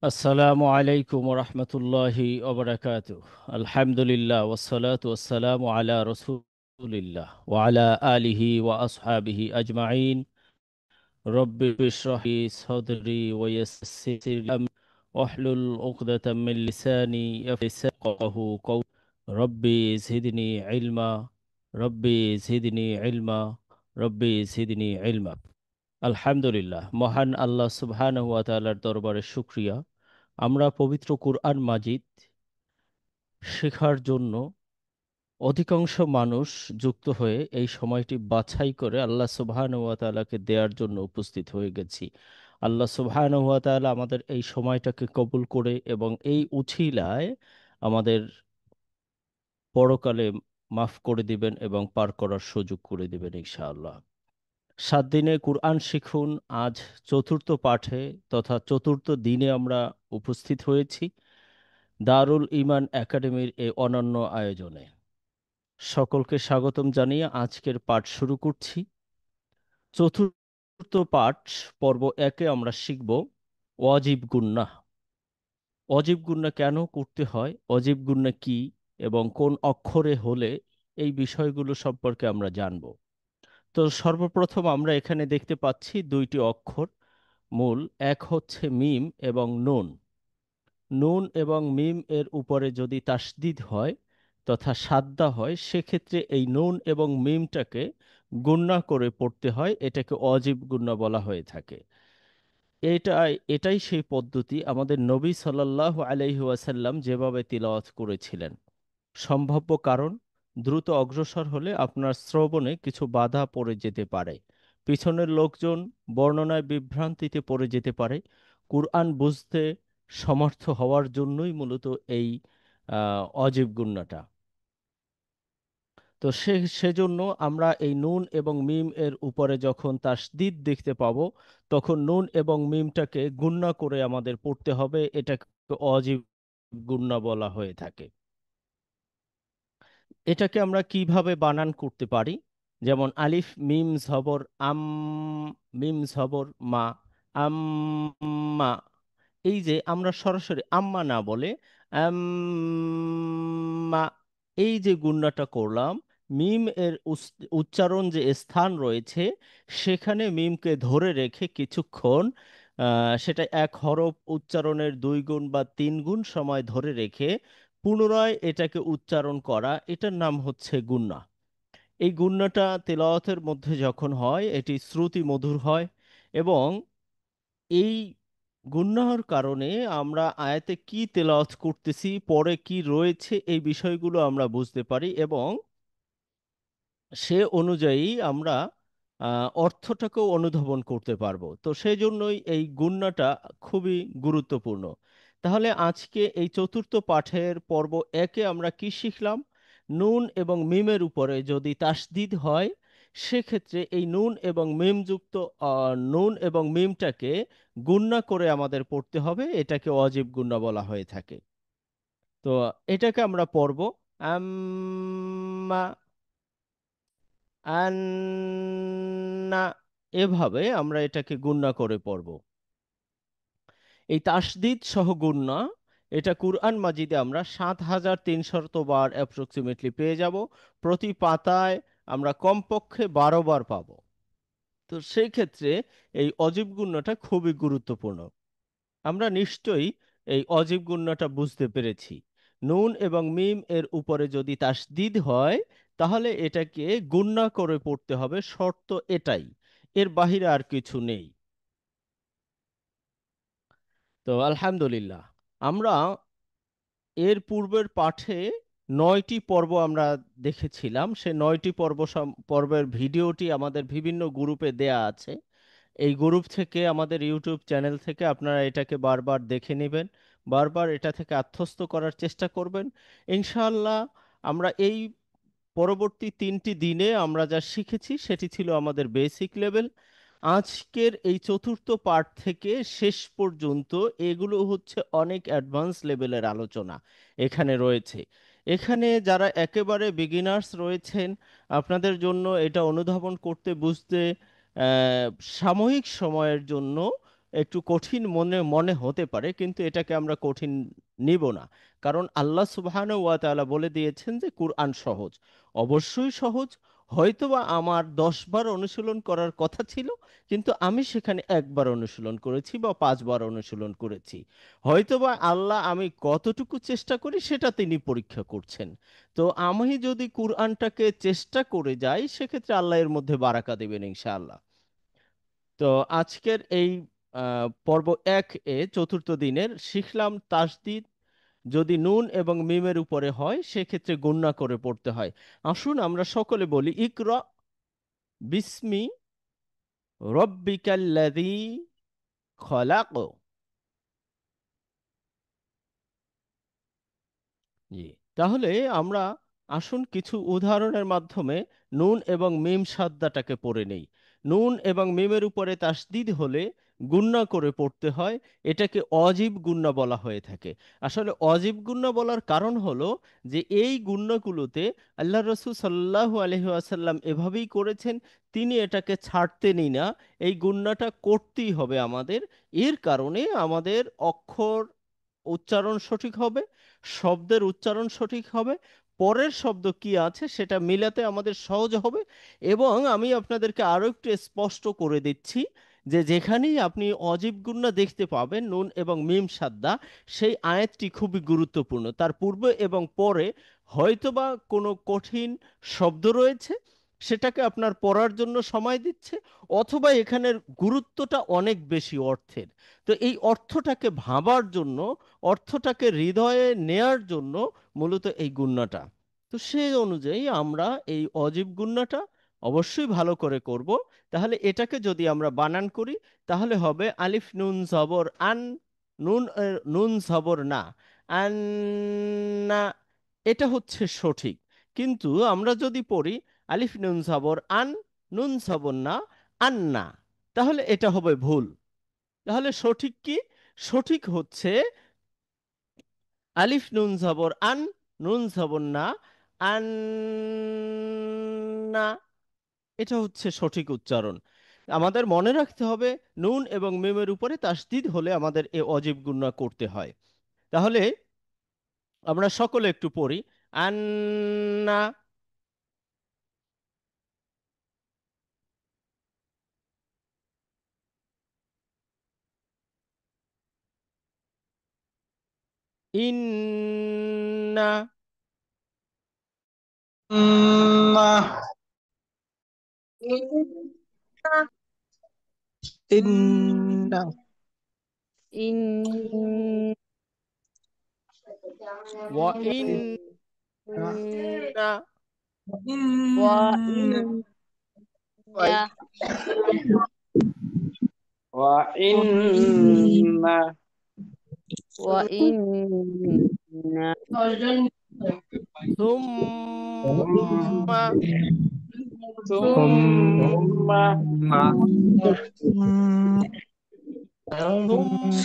আসসালামু আলাইকুম রহমতুল্লাহি ওবরাকাতু। আলহামদুলিল্লাহ ওয়াসসালাতু ওয়াসসালামু আলা রসুলিল্লাহ ওয়া আলা আলিহি ওয়া আসহাবিহি আজমাইন। রব্বি ইশরাহ লি সাদরি ওয়া ইয়াসসির লি আমরি ওয়াহলুল উকদাতাম মিন লিসানি ইয়াফকাহু কওলি। রব্বি জিদনি ইলমা, রব্বি জিদনি ইলমা, রব্বি জিদনি ইলমা। আলহামদুলিল্লাহ, মহান আল্লাহ সুবহানাহু ওয়া তাআলার দরবারে শুকরিয়া। আমরা পবিত্র কুরআন মাজিদ শেখার জন্য অধিকাংশ মানুষ যুক্ত হয়ে এই সময়টি বাছাই করে আল্লাহ সুবহানাহু ওয়া তাআলাকে দেওয়ার জন্য উপস্থিত হয়ে গেছি। আল্লাহ সুবহানাহু ওয়া তাআলা আমাদের এই সময়টাকে কবুল করে এবং এই উছিলায় আমাদের পরকালে মাফ করে দিবেন এবং পার করার সুযোগ করে দিবেন ইনশাআল্লাহ। 7 দিনে কুরআন শিখুন আজ চতুর্থ পাঠে তথা চতুর্থ দিনে আমরা উপস্থিত হয়েছি দারুল ইমান একাডেমির এই অনন্য আয়োজনে। সকলকে স্বাগতম জানিয়ে আজকের পাঠ শুরু করছি। চতুর্থ পাঠ পর্ব 1-এ আমরা শিখব ওয়াজিব গুন্নাহ। অজীব গুন্না কেন করতে হয়, অজীব গুন্না কি এবং কোন অক্ষরে হলে এই বিষয়গুলো সম্পর্কে আমরা জানব। তো সর্বপ্রথম আমরা এখানে দেখতে পাচ্ছি দুইটি অক্ষর মূল, এক হচ্ছে মিম এবং নুন। নুন এবং মিম এর উপরে যদি তাসদিদ হয় তথা সাদ্দা হয়, সেক্ষেত্রে এই নুন এবং মিমটাকে গুণনা করে পড়তে হয়, এটাকে অজীব গুণনা বলা হয়ে থাকে। এটাই সেই পদ্ধতি আমাদের নবী সাল্লাল্লাহু আলাইহি ওয়াসাল্লাম যেভাবে তিলাওয়াত করেছিলেন। সম্ভাব্য কারণ, দ্রুত অগ্রসর হলে আপনার শ্রবণে কিছু বাধা পড়ে যেতে পারে, পিছনের লোকজন বর্ণনায় বিভ্রান্তিতে পড়ে যেতে পারে। কুরআন বুঝতে সমর্থ হওয়ার জন্যই মূলত এই অজীব গুন্নাটা। তো সেজন্য আমরা এই নুন এবং মিম এর উপরে যখন তাসদিদ দেখতে পাবো, তখন নুন এবং মিমটাকে গুণনা করে আমাদের পড়তে হবে, এটাকে অজীব গুণনা বলা হয়ে থাকে। এটাকে আমরা কিভাবে বানান করতে পারি? যেমন আলিফ মিম জবর আম, মিম জবর মা, আম্মা। এই যে আমরা সরাসরি আম্মা না বলে আম্মা, এই যে গুণনাটা করলাম, মিম এর উচ্চারণ যে স্থান রয়েছে সেখানে মিমকে ধরে রেখে কিছুক্ষণ সেটা এক হরফ উচ্চারণের 2 গুণ বা 3 গুণ সময় ধরে রেখে পুনরায় এটাকে উচ্চারণ করা, এটার নাম হচ্ছে গুন্না। এই গুন্নাটা তেলাওয়াতের মধ্যে যখন হয় এটি শ্রুতি মধুর হয় এবং এই গুন্নাহর কারণে আমরা আয়াতে কি তেলাওয়াত করতেছি, পরে কি রয়েছে, এই বিষয়গুলো আমরা বুঝতে পারি এবং সে অনুযায়ী আমরা অর্থটাকেও অনুধাবন করতে পারবো। তো সেই জন্যই এই গুণনাটা খুবই গুরুত্বপূর্ণ। তাহলে আজকে এই চতুর্থ পাঠের পর্ব 1-এ আমরা কি শিখলাম? নুন এবং মিমের উপরে যদি তাসদিদ হয়, সেক্ষেত্রে এই নুন এবং মিম যুক্ত নুন এবং মিমটাকে গুণনা করে আমাদের পড়তে হবে, এটাকে অজীব গুণনা বলা হয়ে থাকে। তো এটাকে আমরা পড়ব আম্মা, আন্না, এভাবে আমরা এটাকে গুণনা করে পড়ব। এই তাসদিদ সহ গুণনা, এটা কুরআন মাজিদে আমরা 7300 বার অ্যাপ্রক্সিমেটলি পেয়ে যাব। প্রতি পাতায় আমরা কমপক্ষে 12 বার পাবো। তো সেই ক্ষেত্রে এই অজীব গুণনাটা খুবই গুরুত্বপূর্ণ। আমরা নিশ্চয়ই এই অজীব গুণনাটা বুঝতে পেরেছি। নুন এবং মিম এর উপরে যদি তাসদিদ হয়, তাহলে এটাকে গুণনা করে পড়তে হবে, শর্ত এটাই, এর বাহিরে আর কিছু নেই। তো আলহামদুলিল্লাহ, আমরা এর পূর্বের পাঠে 9টি পর্ব আমরা দেখেছিলাম। সে 9টি পর্বের ভিডিওটি আমাদের বিভিন্ন গ্রুপে দেয়া আছে। এই গ্রুপ থেকে, আমাদের ইউটিউব চ্যানেল থেকে আপনারা এটাকে বারবার দেখে নেবেন, বারবার এটা থেকে আত্মস্থ করার চেষ্টা করবেন ইনশাআল্লাহ। আমরা এই পরবর্তী 3টি দিনে আমরা যা শিখেছি সেটি ছিল আমাদের বেসিক লেভেল। আজকের এই চতুর্থ পার্ট থেকে শেষ পর্যন্ত এগুলো হচ্ছে অনেক অ্যাডভান্স লেভেলের আলোচনা এখানে রয়েছে। এখানে যারা একেবারে বিগিনার্স রয়েছেন, আপনাদের জন্য এটা অনুধাবন করতে বুঝতে আহ, সাময়িক সময়ের জন্য একটু কঠিন মনে মনে হতে পারে, কিন্তু এটাকে আমরা কঠিন নিব না। কারণ আল্লাহ সুবহানাহু ওয়া তাআলা বলে দিয়েছেন যে কুরআন সহজ। অবশ্যই সহজ। হয়তোবা আমার 10 বার অনুশীলন করার কথা ছিল, কিন্তু আমি সেখানে একবার অনুশীলন করেছি বা 5 বার অনুশীলন করেছি। হয়তোবা আল্লাহ আমি কতটুকু চেষ্টা করি সেটা তিনি পরীক্ষা করছেন। তো আমি যদি কুরআনটাকে চেষ্টা করে যাই, সেক্ষেত্রে আল্লাহ এর মধ্যে বারাকা দেবেন ইনশাআল্লাহ। তো আজকের এই পর্ব 1 এ চতুর্থ দিনের শিখলাম তাসদিদ যদি নুন এবং মিমের উপরে হয় সেক্ষেত্রে গুণনা করে পড়তে হয়। আসুন আমরা সকলে বলি, ইকরা বিসমি রব্বিকাল্লাযী খলাক। জি। তাহলে আমরা আসুন কিছু উদাহরণের মাধ্যমে নুন এবং মিম সাদ্দাটাকে পড়ে নেই। নুন এবং মিমের উপরে তাসদিদ হলে গুণনা করে পড়তে হয়। এটাকে অজীব গুণনা বলা হয়ে থাকে। আসলে অজীব গুণনা বলার কারণ হলো যে এই গুণনাগুলোতে আল্লাহ রসুল সাল্লাল্লাহু আলাইহি ওয়াসাল্লাম এভাবেই করেছেন। তিনি এটাকে ছাড়তেনই না। এই গুণনাটা করতেই হবে আমাদের। এর কারণে আমাদের অক্ষর উচ্চারণ সঠিক হবে, শব্দের উচ্চারণ সঠিক হবে, পরের শব্দ কি আছে সেটা মিলাতে আমাদের সহজ হবে। এবং আমি আপনাদেরকে আরো একটু স্পষ্ট করে দিচ্ছি যে যেখানেই আপনি অজীব গুণনা দেখতে পাবেন নুন এবং মিম সাদ্দা, সেই আয়াতটি খুবই গুরুত্বপূর্ণ। তার পূর্বে এবং পরে হয়তোবা কোনো কঠিন শব্দ রয়েছে, সেটাকে আপনার পড়ার জন্য সময় দিচ্ছে, অথবা এখানের গুরুত্বটা অনেক বেশি অর্থের। তো এই অর্থটাকে ভাবার জন্য, অর্থটাকে হৃদয়ে নেয়ার জন্য মূলত এই গুণনাটা। তো সেই অনুযায়ী আমরা এই অজীব গুণনাটা অবশ্যই ভালো করে করব। তাহলে এটাকে যদি আমরা বানান করি, তাহলে হবে আলিফ নুন জবর আন, নুন নুন জবর না, আন না। এটা হচ্ছে সঠিক। কিন্তু আমরা যদি পড়ি আলিফ নুন জবর আন, নুন জবর না, আন্না, তাহলে এটা হবে ভুল। তাহলে সঠিক কি? সঠিক হচ্ছে আলিফ নুন জবর আন, নুন জবর না, আন্না। এটা হচ্ছে সঠিক উচ্চারণ। আমাদের মনে রাখতে হবে নুন এবং মিমের উপরে তাসদিদ হলে আমাদের এ অজীব গুণনা করতে হয়। তাহলে আমরা সকলে একটু পড়ি, আন্না, ইন্না, إن إن إن ওয়া ইন্না, وإن وإن وإن সুম্মা, ثم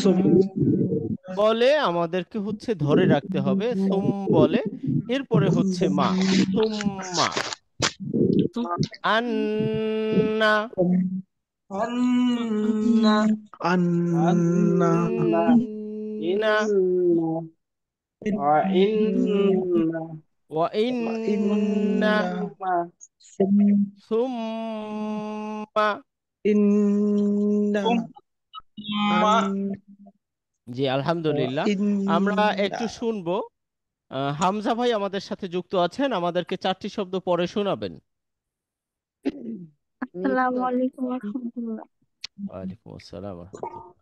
সুম বলে আমাদেরকে হচ্ছে ধরে রাখতে হবে, সুম বলে, এরপরে হচ্ছে মা, সুম্মা, আন্না, أن ইন্না, ওয়া ইন্না, সুম্মা। إن জি, আলহামদুলিল্লাহ। আমরা একটু শুনবো। হামজা ভাই আমাদের সাথে যুক্ত আছেন, আমাদেরকে 4টি শব্দ পরে শোনাবেন। আসসালামু আলাইকুম ওয়া রাহমাতুল্লাহ। ওয়ালাইকুম আসসালাম ওয়া রাহমাতুল্লাহ।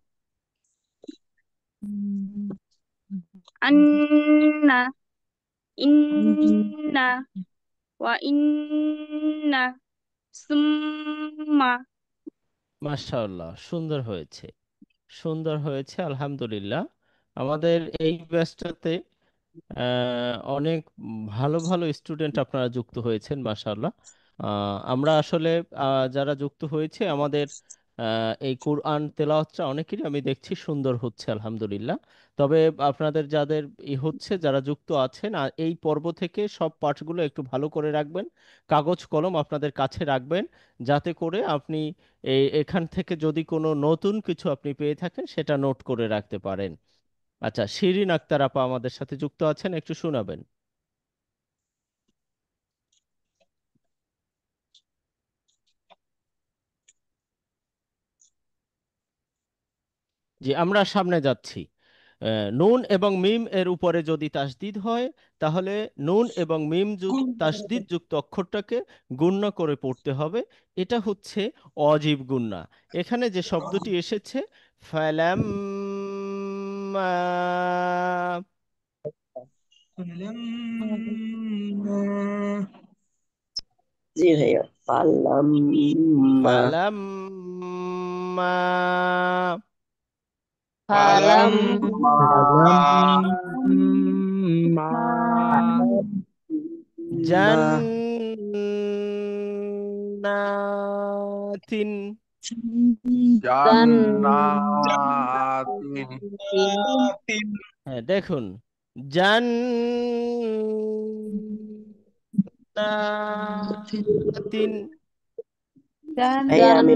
আন্না ইন্না ওয়া ইন্না সুম্মা। মাশাআল্লাহ, সুন্দর হয়েছে, সুন্দর হয়েছে, আলহামদুলিল্লাহ। আমাদের এই ব্যাচটাতে অনেক ভালো ভালো স্টুডেন্ট আপনারা যুক্ত হয়েছেন, মাশাআল্লাহ। আমরা আসলে যারা যুক্ত হয়েছে আমাদের এই কোরআন তেলাওয়াতটা অনেকেরই আমি দেখছি সুন্দর হচ্ছে আলহামদুলিল্লাহ। তবে আপনাদের যাদের হচ্ছে, যারা যুক্ত আছেন, আর এই পর্ব থেকে সব পাঠগুলো একটু ভালো করে রাখবেন, কাগজ কলম আপনাদের কাছে রাখবেন, যাতে করে আপনি এখান থেকে যদি কোনো নতুন কিছু আপনি পেয়ে থাকেন সেটা নোট করে রাখতে পারেন। আচ্ছা, শিরিন আক্তার আপা আমাদের সাথে যুক্ত আছেন, একটু শোনাবেন। যে আমরা সামনে যাচ্ছি। নুন এবং মিম এর উপরে যদি তাসদিদ হয়, তাহলে নুন এবং মিম তাসদিদ যুক্ত অক্ষরটাকে গুণনা করে পড়তে হবে। এটা হচ্ছে অজীব গুণনা। এখানে যে শব্দটি এসেছে ফালাম, জি ভাইয়া পারলাম মা ফালাম, পারলাম فلما মা জান্নাতিন। জান্নাতিন হ্যাঁ, দেখুন, জান্নাতিন। ভাইয়া আমি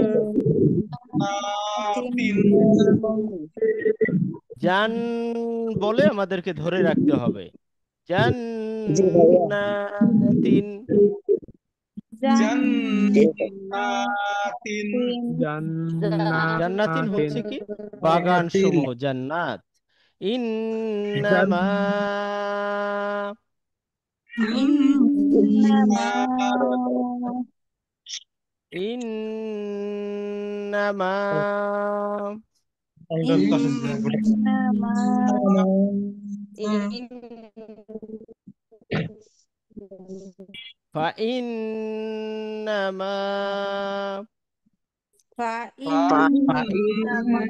জান বলে আমাদেরকে ধরে রাখতে হবে। জি ভাইয়া জান্নাতিন। জান্নাতিন জান্নাতিন হচ্ছে কি? বাগান সমূহ, জান্নাত। ইন্নামা, إنما ইন্নামা إنما إن ফাইন্নামা فإنما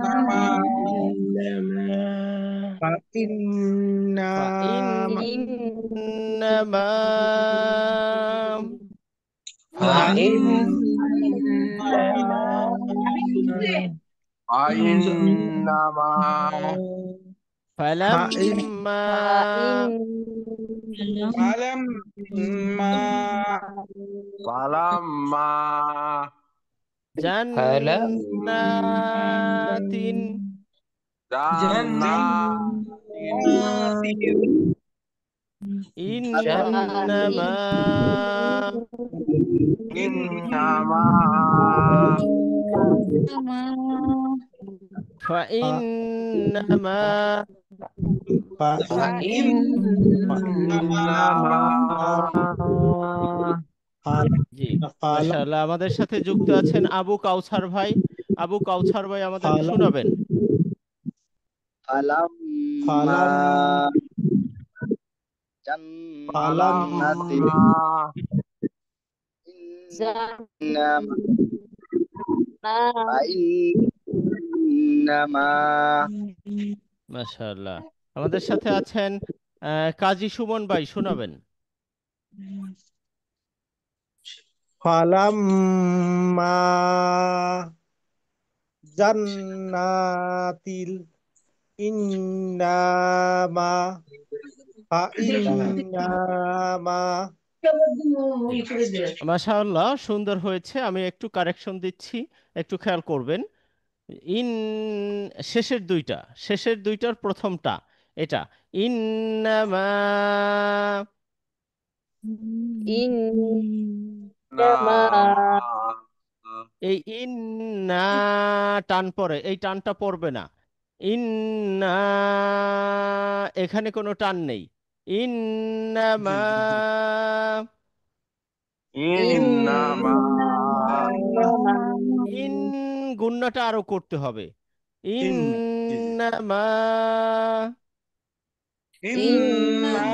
إن ফাইন্নামা فإنما আইন্নামা ফালাম্মা ফালাম্মা ফালাম্মা জান্নাতিন জান্নাতিন ইন্নামা ইন্নামা ফাইন্নামা ইন্নামা জি, মাশাআল্লাহ। আমাদের সাথে যুক্ত আছেন আবু কাউসার ভাই। আবু কাউসার ভাই আমাদেরকে শোনাবেন। ফালাম্মা জান্নাতিন ফালাম্মা ইন্নামা ফাইন্নামা মাশাআল্লাহ। আমাদের সাথে আছেন কাজী সুমন ভাই, শোনাবেন। ফালাম্মা জান্নাতিল ইন্নামা ফাইন্নামা মাশাআল্লাহ, সুন্দর হয়েছে। আমি একটু কারেকশন দিচ্ছি, একটু খেয়াল করবেন। ইন শেষের দুইটার প্রথমটা এটা ইন্নামা। إنما এই ইন্না টান পড়ে, এই টানটা পড়বে না। ইন্না, এখানে কোনো টান নেই। ইন্নামা, ইন্নামা ইন গুণনাটা আরো করতে হবে। ইন্নামা, ইন্নামা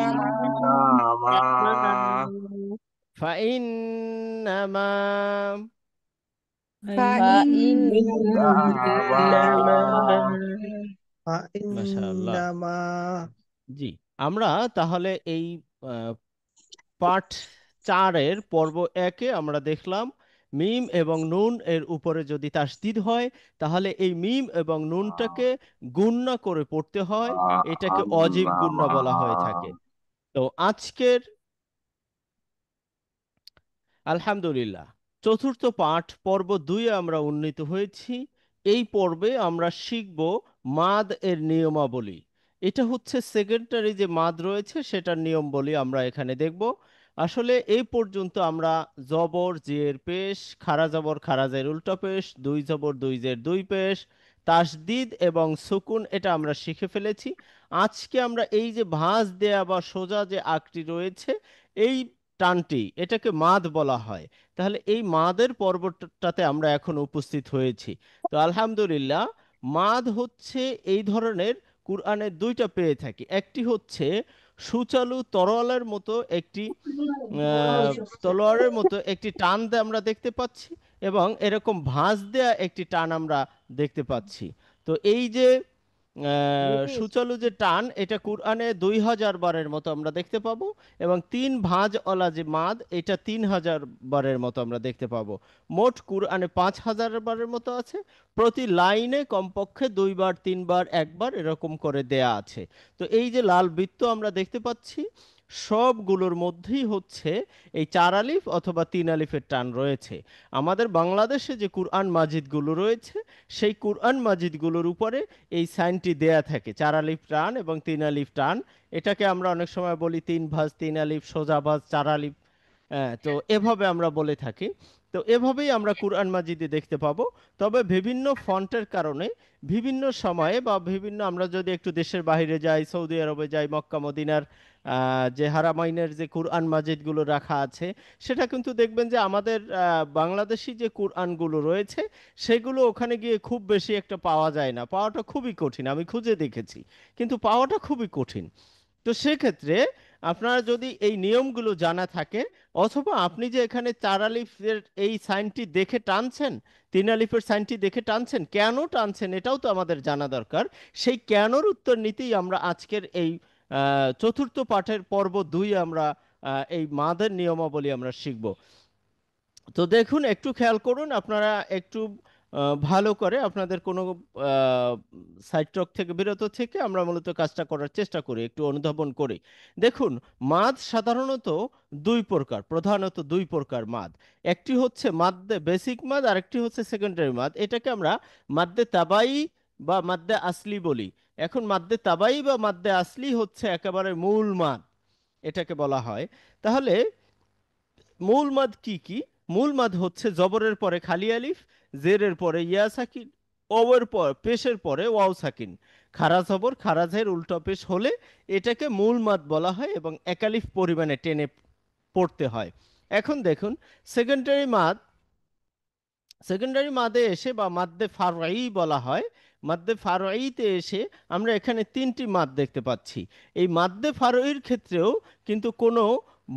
ফাইন্নামা, ইন্নামা মাশাআল্লাহ। ফাইন্নামা জি, আমরা তাহলে এই আহ, পাঠ 4-এর পর্ব 1-এ আমরা দেখলাম মিম এবং নুন এর উপরে যদি তাসদিদ হয় তাহলে এই মিম এবং নুনটাকে গুণনা করে পড়তে হয়, এটাকে অজীব গুণনা বলা হয়ে থাকে। তো আজকের আলহামদুলিল্লাহ চতুর্থ পাঠ পর্ব 2-এ আমরা উন্নীত হয়েছি। এই পর্বে আমরা শিখব মাদ এর নিয়মাবলী। এটা হচ্ছে সেকেন্ডারি যে মাদ রয়েছে সেটার নিয়ম বলি আমরা এখানে দেখব। আসলে এই পর্যন্ত আমরা জবর জের পেশ, খারা জবর খারাজের উল্টা পেশ, দুই জবর দুই জের দুই পেশ, তাসদিদ এবং সুকুন এটা আমরা শিখে ফেলেছি। আজকে আমরা এই যে ভাঁজ দেয়া বা সোজা যে আকটি রয়েছে এই টানটি এটাকে মাদ বলা হয়। তাহলে এই মাদের পর্বটাতে আমরা এখন উপস্থিত হয়েছি। তো আলহামদুলিল্লাহ মাদ হচ্ছে এই ধরনের কুরআনের দুইটা পেয়ে থাকি। একটি হচ্ছে সুচালু তরোয়ালের মতো একটি তলোয়ারের মতো একটি টান আমরা দেখতে পাচ্ছি এবং এরকম ভাঁজ দেয়া একটি টান আমরা দেখতে পাচ্ছি। তো এই যে সুচালু যে টান এটা কুরআনে 2000 বারের মতো আমরা দেখতে পাবো এবং তিন ভাঁজ ওলা যে মাদ এটা 3000 বারের মতো আমরা দেখতে পাবো। মোট কুরআনে 5000 বারের মতো আছে। প্রতি লাইনে কমপক্ষে 2 বার 3 বার 1 বার এরকম করে দেয়া আছে। তো এই যে লাল বৃত্ত আমরা দেখতে পাচ্ছি সবগুলোর মধ্যেই হচ্ছে এই 4 আলিফ অথবা 3 আলিফের টান রয়েছে। আমাদের বাংলাদেশে যে কুরআন মাজিদগুলো রয়েছে সেই কুরআন মাজিদগুলোর উপরে এই সাইনটি দেয়া থাকে 4 আলিফ টান এবং 3 আলিফ টান। এটাকে আমরা অনেক সময় বলি 3 ভাঁজ 3 আলিফ, সোজা ভাঁজ 4 আলিফ। তো এভাবে আমরা বলে থাকি। তো এভাবেই আমরা কুরআন মাজিদে দেখতে পাবো। তবে বিভিন্ন ফন্টের কারণে বিভিন্ন সময়ে বা বিভিন্ন আমরা যদি একটু দেশের বাইরে যাই, সৌদি আরবে যাই, মক্কা মদিনার যে হারামাইনের যে কুরআন মাজিদগুলো রাখা আছে সেটা কিন্তু দেখবেন যে আমাদের বাংলাদেশি যে কুরআনগুলো রয়েছে সেগুলো ওখানে গিয়ে খুব বেশি একটা পাওয়া যায় না, পাওয়াটা খুবই কঠিন। আমি খুঁজে দেখেছি কিন্তু পাওয়াটা খুবই কঠিন। তো সেক্ষেত্রে আপনারা যদি এই নিয়মগুলো জানা থাকে অথবা আপনি যে এখানে 4 আলিফের এই সাইনটি দেখে টানছেন, 3 আলিফের সাইনটি দেখে টানছেন, কেন টানছেন এটাও তো আমাদের জানা দরকার। সেই কেনর উত্তর নিতেই আমরা আজকের এই চতুর্থ পাঠের পর্ব 2 আমরা এই মাদের নিয়মাবলী আমরা শিখব। তো দেখুন একটু খেয়াল করুন, আপনারা একটু ভালো করে আপনাদের কোনো সাইড ট্রক থেকে বিরত থেকে আমরা মূলত কাজটা করার চেষ্টা করি, একটু অনুধাবন করি। দেখুন মাদ সাধারণত দুই প্রকার, প্রধানত দুই প্রকার মাদ। একটি হচ্ছে মাদ্দে বেসিক মাদ আর একটি হচ্ছে সেকেন্ডারি মাদ। এটাকে আমরা মাদ্দে তাবাই বা মাদ্দে আসলি বলি। এখন মাদ্দে তাবাই বা মাদ্দে আসলি হচ্ছে একেবারে মূল মাদ, এটাকে বলা হয়। তাহলে মূল মাদ কি কি? মূল মাদ হচ্ছে জবরের পরে খালি আলিফ, জেরের পরে ইয়া সাকিন, ওয়ের পর পেশের পরে ওয়াও সাকিন, খারা জবর খারাজের উল্টো পেশ হলে এটাকে মূল মাদ বলা হয় এবং একালিফ পরিমাণে টেনে পড়তে হয়। এখন দেখুন সেকেন্ডারি মাদ, সেকেন্ডারি মাদে এসে বা মাদ্দে ফারঈ বলা হয়, মাদ্দে ফারঈতে এসে আমরা এখানে তিনটি মাদ দেখতে পাচ্ছি। এই মাদ্দে ফারঈর ক্ষেত্রেও কিন্তু কোনো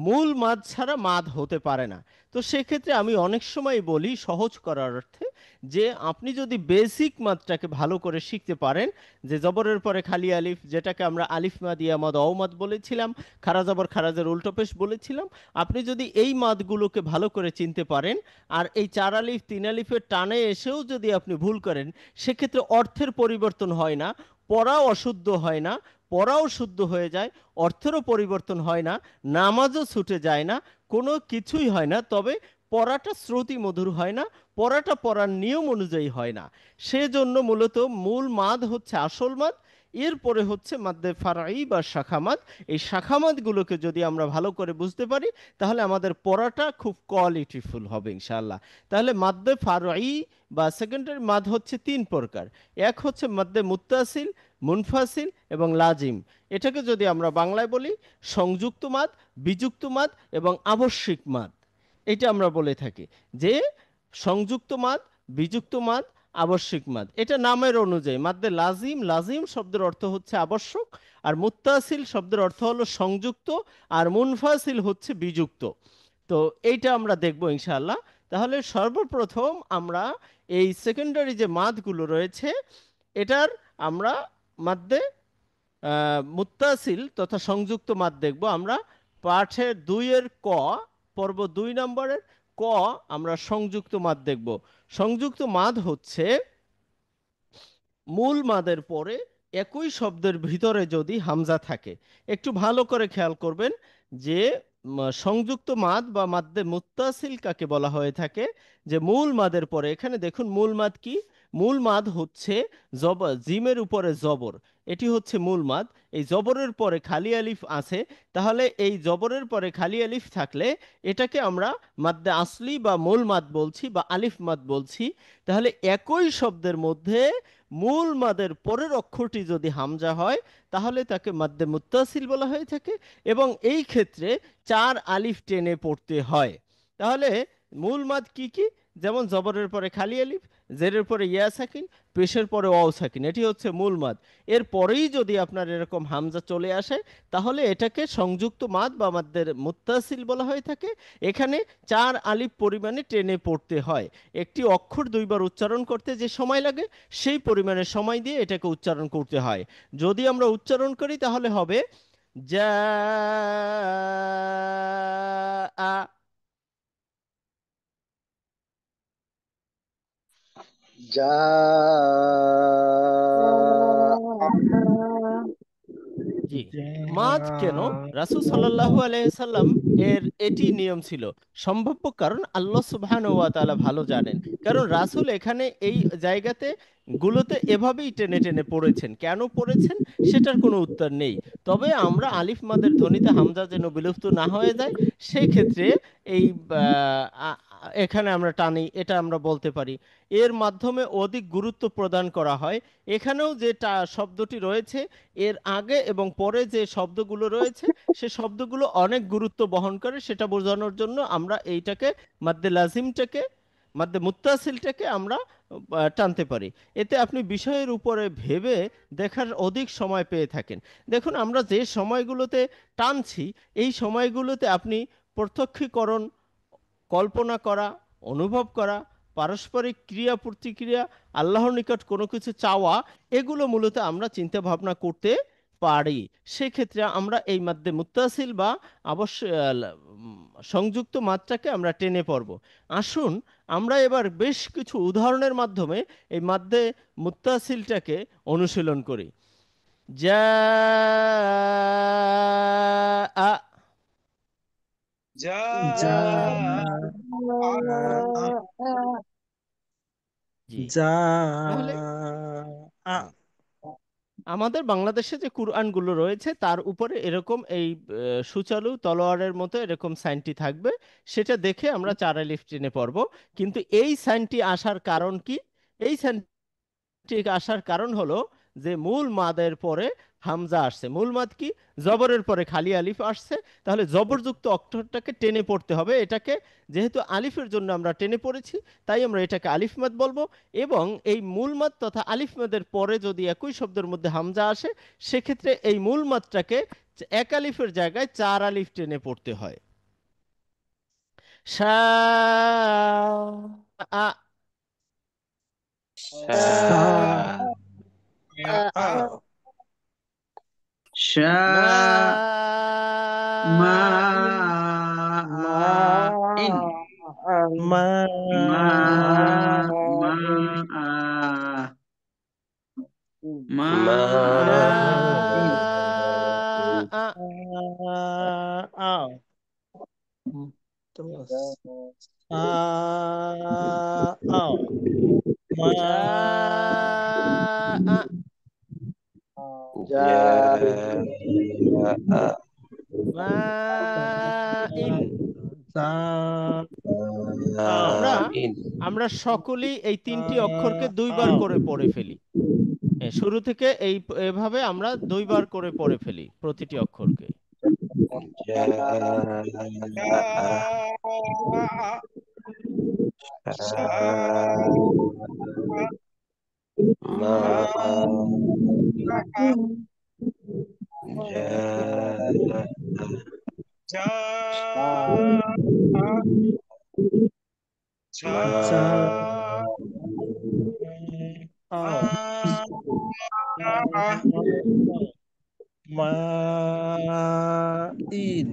মূল মাদ ছাড়া মাদ হতে পারে না। তো সেক্ষেত্রে আমি অনেক সময় বলি সহজ করার অর্থে যে আপনি যদি বেসিক মাদটাকে ভালো করে শিখতে পারেন, যে জবরের পরে খালি আলিফ যেটাকে আমরা আলিফ মাদ ইয়া মাদ অও মাদ বলেছিলাম, খারা জবর খারাজের উল্টো পেশ বলেছিলাম, আপনি যদি এই মাদগুলোকে ভালো করে চিনতে পারেন আর এই 4 আলিফ 3 আলিফের টানে এসেও যদি আপনি ভুল করেন সেক্ষেত্রে অর্থের পরিবর্তন হয় না, পড়াও অশুদ্ধ হয় না, পড়াও শুদ্ধ হয়ে যায়, অর্থেরও পরিবর্তন হয় না, নামাজও ছুটে যায় না, কোনো কিছুই হয় না। তবে পড়াটা শ্রুতি মধুর হয় না, পড়াটা পড়ার নিয়ম অনুযায়ী হয় না। সেজন্য মূলত মূল মাদ হচ্ছে আসল মাদ, এরপরে হচ্ছে মাদ্দে ফারঈ বা শাখামাদ। এই শাখামাদগুলোকে যদি আমরা ভালো করে বুঝতে পারি তাহলে আমাদের পড়াটা খুব কোয়ালিটিফুল হবে ইনশাআল্লাহ। তাহলে মাদ্দে ফারঈ বা সেকেন্ডারি মাদ হচ্ছে তিন প্রকার। এক হচ্ছে মাদ্দে মুত্তাসিল, মুনফাসিল এবং লাজিম। এটাকে যদি আমরা বাংলায় বলি সংযুক্ত মাদ, বিযুক্ত মাদ এবং আবশ্যিক মাদ। এটা আমরা বলে থাকি যে সংযুক্ত মাদ, বিযুক্ত মাদ, আবশ্যিক মাদ। এটা নামের অনুযায়ী মাদ্দে লাজিম, লাজিম শব্দের অর্থ হচ্ছে আবশ্যক, আর মুত্তাসিল শব্দের অর্থ হলো সংযুক্ত, আর মুনফাসিল হচ্ছে বিযুক্ত। তো এইটা আমরা দেখব ইনশাআল্লাহ। তাহলে সর্বপ্রথম আমরা এই সেকেন্ডারি যে মাদগুলো রয়েছে এটার আমরা মাদ্দে মুত্তাসিল তথা সংযুক্ত মাদ দেখব। আমরা পাঠের 2-এর ক, পর্ব 2 নম্বরের ক আমরা সংযুক্ত মাদ দেখব। সংযুক্ত মাদ হচ্ছে মূল মাদের পরে একই শব্দের ভিতরে যদি হামজা থাকে। একটু ভালো করে খেয়াল করবেন যে সংযুক্ত মাদ বা মাদ্দে মুত্তাসিল কাকে বলা হয়ে থাকে, যে মূল মাদের পরে। এখানে দেখুন মূল মাদ কি, মূল মাদ হচ্ছে জিমের উপরে জবর, এটি হচ্ছে মূল মাদ। এই জবরের পরে খালি আলিফ আছে, তাহলে এই জবরের পরে খালি আলিফ থাকলে এটাকে আমরা মাদ্দে আসলি বা মূল মাদ বলছি বা আলিফ মাদ বলছি। তাহলে একই শব্দের মধ্যে মূল মাদের পরের অক্ষরটি যদি হামজা হয় তাহলে তাকে মাদ্দে মুত্তাসিল বলা হয়ে থাকে, এবং এই ক্ষেত্রে 4 আলিফ টেনে পড়তে হয়। তাহলে মূল মাদ কি কি? যেমন জবরের পরে খালি আলিফ, জেরের পরে ইয়া সাকিন, পেশের পরে ওয়াও সাকিন, এটি হচ্ছে মূল মাদ। এর পরেই যদি আপনার এরকম হামজা চলে আসে তাহলে এটাকে সংযুক্ত মাদ বা মাদ্দের মুত্তাসিল বলা হয়ে থাকে। এখানে 4 আলিফ পরিমাণে টেনে পড়তে হয়। একটি অক্ষর দুইবার উচ্চারণ করতে যে সময় লাগে সেই পরিমাণে সময় দিয়ে এটাকে উচ্চারণ করতে হয়। যদি আমরা উচ্চারণ করি তাহলে হবে যা আ। জি, মাদ কেন? রাসূল সাল্লাল্লাহু আলাইহি সাল্লাম এর এটি নিয়ম ছিল। সম্ভাব্য কারণ আল্লাহ সুবহানাহু ওয়া তাআলা ভালো জানেন। কারণ রাসূল এখানে এই জায়গাতে গুলোতে এভাবেই টেনে টেনে পড়েছেন। কেন পড়েছেন সেটার কোনো উত্তর নেই। তবে আমরা আলিফ মাদের ধ্বনিতে হামজা যেন বিলুপ্ত না হয়ে যায় সেই ক্ষেত্রে এই এখানে আমরা টানি, এটা আমরা বলতে পারি। এর মাধ্যমে অধিক গুরুত্ব প্রদান করা হয়। এখানেও যে শব্দটি রয়েছে এর আগে এবং পরে যে শব্দগুলো রয়েছে সে শব্দগুলো অনেক গুরুত্ব বহন করে, সেটা বোঝানোর জন্য আমরা এইটাকে মাদ্দে লাজিমটাকে মাদ্দে মুত্তাসিলটাকে আমরা টানতে পারি। এতে আপনি বিষয়ের উপরে ভেবে দেখার অধিক সময় পেয়ে থাকেন। দেখুন আমরা যে সময়গুলোতে টানছি এই সময়গুলোতে আপনি প্রত্যক্ষীকরণ, কল্পনা করা, অনুভব করা, পারস্পরিক ক্রিয়া প্রতিক্রিয়া, আল্লাহর নিকট কোনো কিছু চাওয়া, এগুলো মূলত আমরা চিন্তা ভাবনা করতে পারি। সেক্ষেত্রে আমরা এই মাদ্দে মুত্তাসিল বা অবশ্যই সংযুক্ত মাত্রাকে আমরা টেনে পড়ব। আসুন আমরা এবার বেশ কিছু উদাহরণের মাধ্যমে এই মাদ্দে মুত্তাসিলটাকে অনুশীলন করি। যা আ। যা জি, যা তাহলে আ আমাদের বাংলাদেশে যে কুরআনগুলো রয়েছে তার উপরে এরকম এই সুচালু তলোয়ারের মতো এরকম সাইনটি থাকবে, সেটা দেখে আমরা 4 আলিফ টেনে পড়ব। কিন্তু এই সাইনটি আসার কারণ কি? এই সাইনটি আসার কারণ হলো যে মূল মাদের পরে হামজা আসছে। মূল মাদ কি? জবরের পরে খালি আলিফ আসছে, তাহলে জবরযুক্ত অক্ষরটাকে টেনে পড়তে হবে। এটাকে যেহেতু আলিফের জন্য আমরা টেনে পড়েছি তাই আমরা এটাকে আলিফ মাদ বলবো। এবং এই মূল মাদ তথা আলিফ মাদের পরে যদি একই শব্দের মধ্যে হামজা আসে সেক্ষেত্রে এই মূল মাদটাকে এক আলিফের জায়গায় 4 আলিফ টেনে পড়তে হয়। সা আ। সা আ মা মা ইন। ইন মা মা মা মা না in a. A terus a a ma জা আ। মা ইন। za a আমরা আমরা সকলেই এই 3টি অক্ষরকে দুইবার করে পড়ে ফেলি। শুরু থেকে এভাবে আমরা দুইবার করে পড়ে ফেলি প্রতিটি অক্ষরকে। za a ma in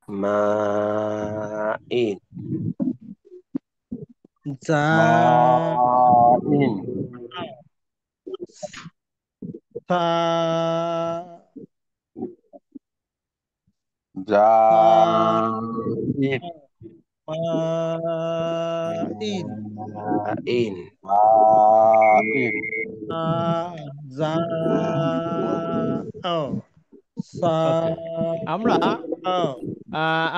mine জা মাইন সা সা জাইন মাইন মাইন মাইন সা জা সা ওকে, আমরা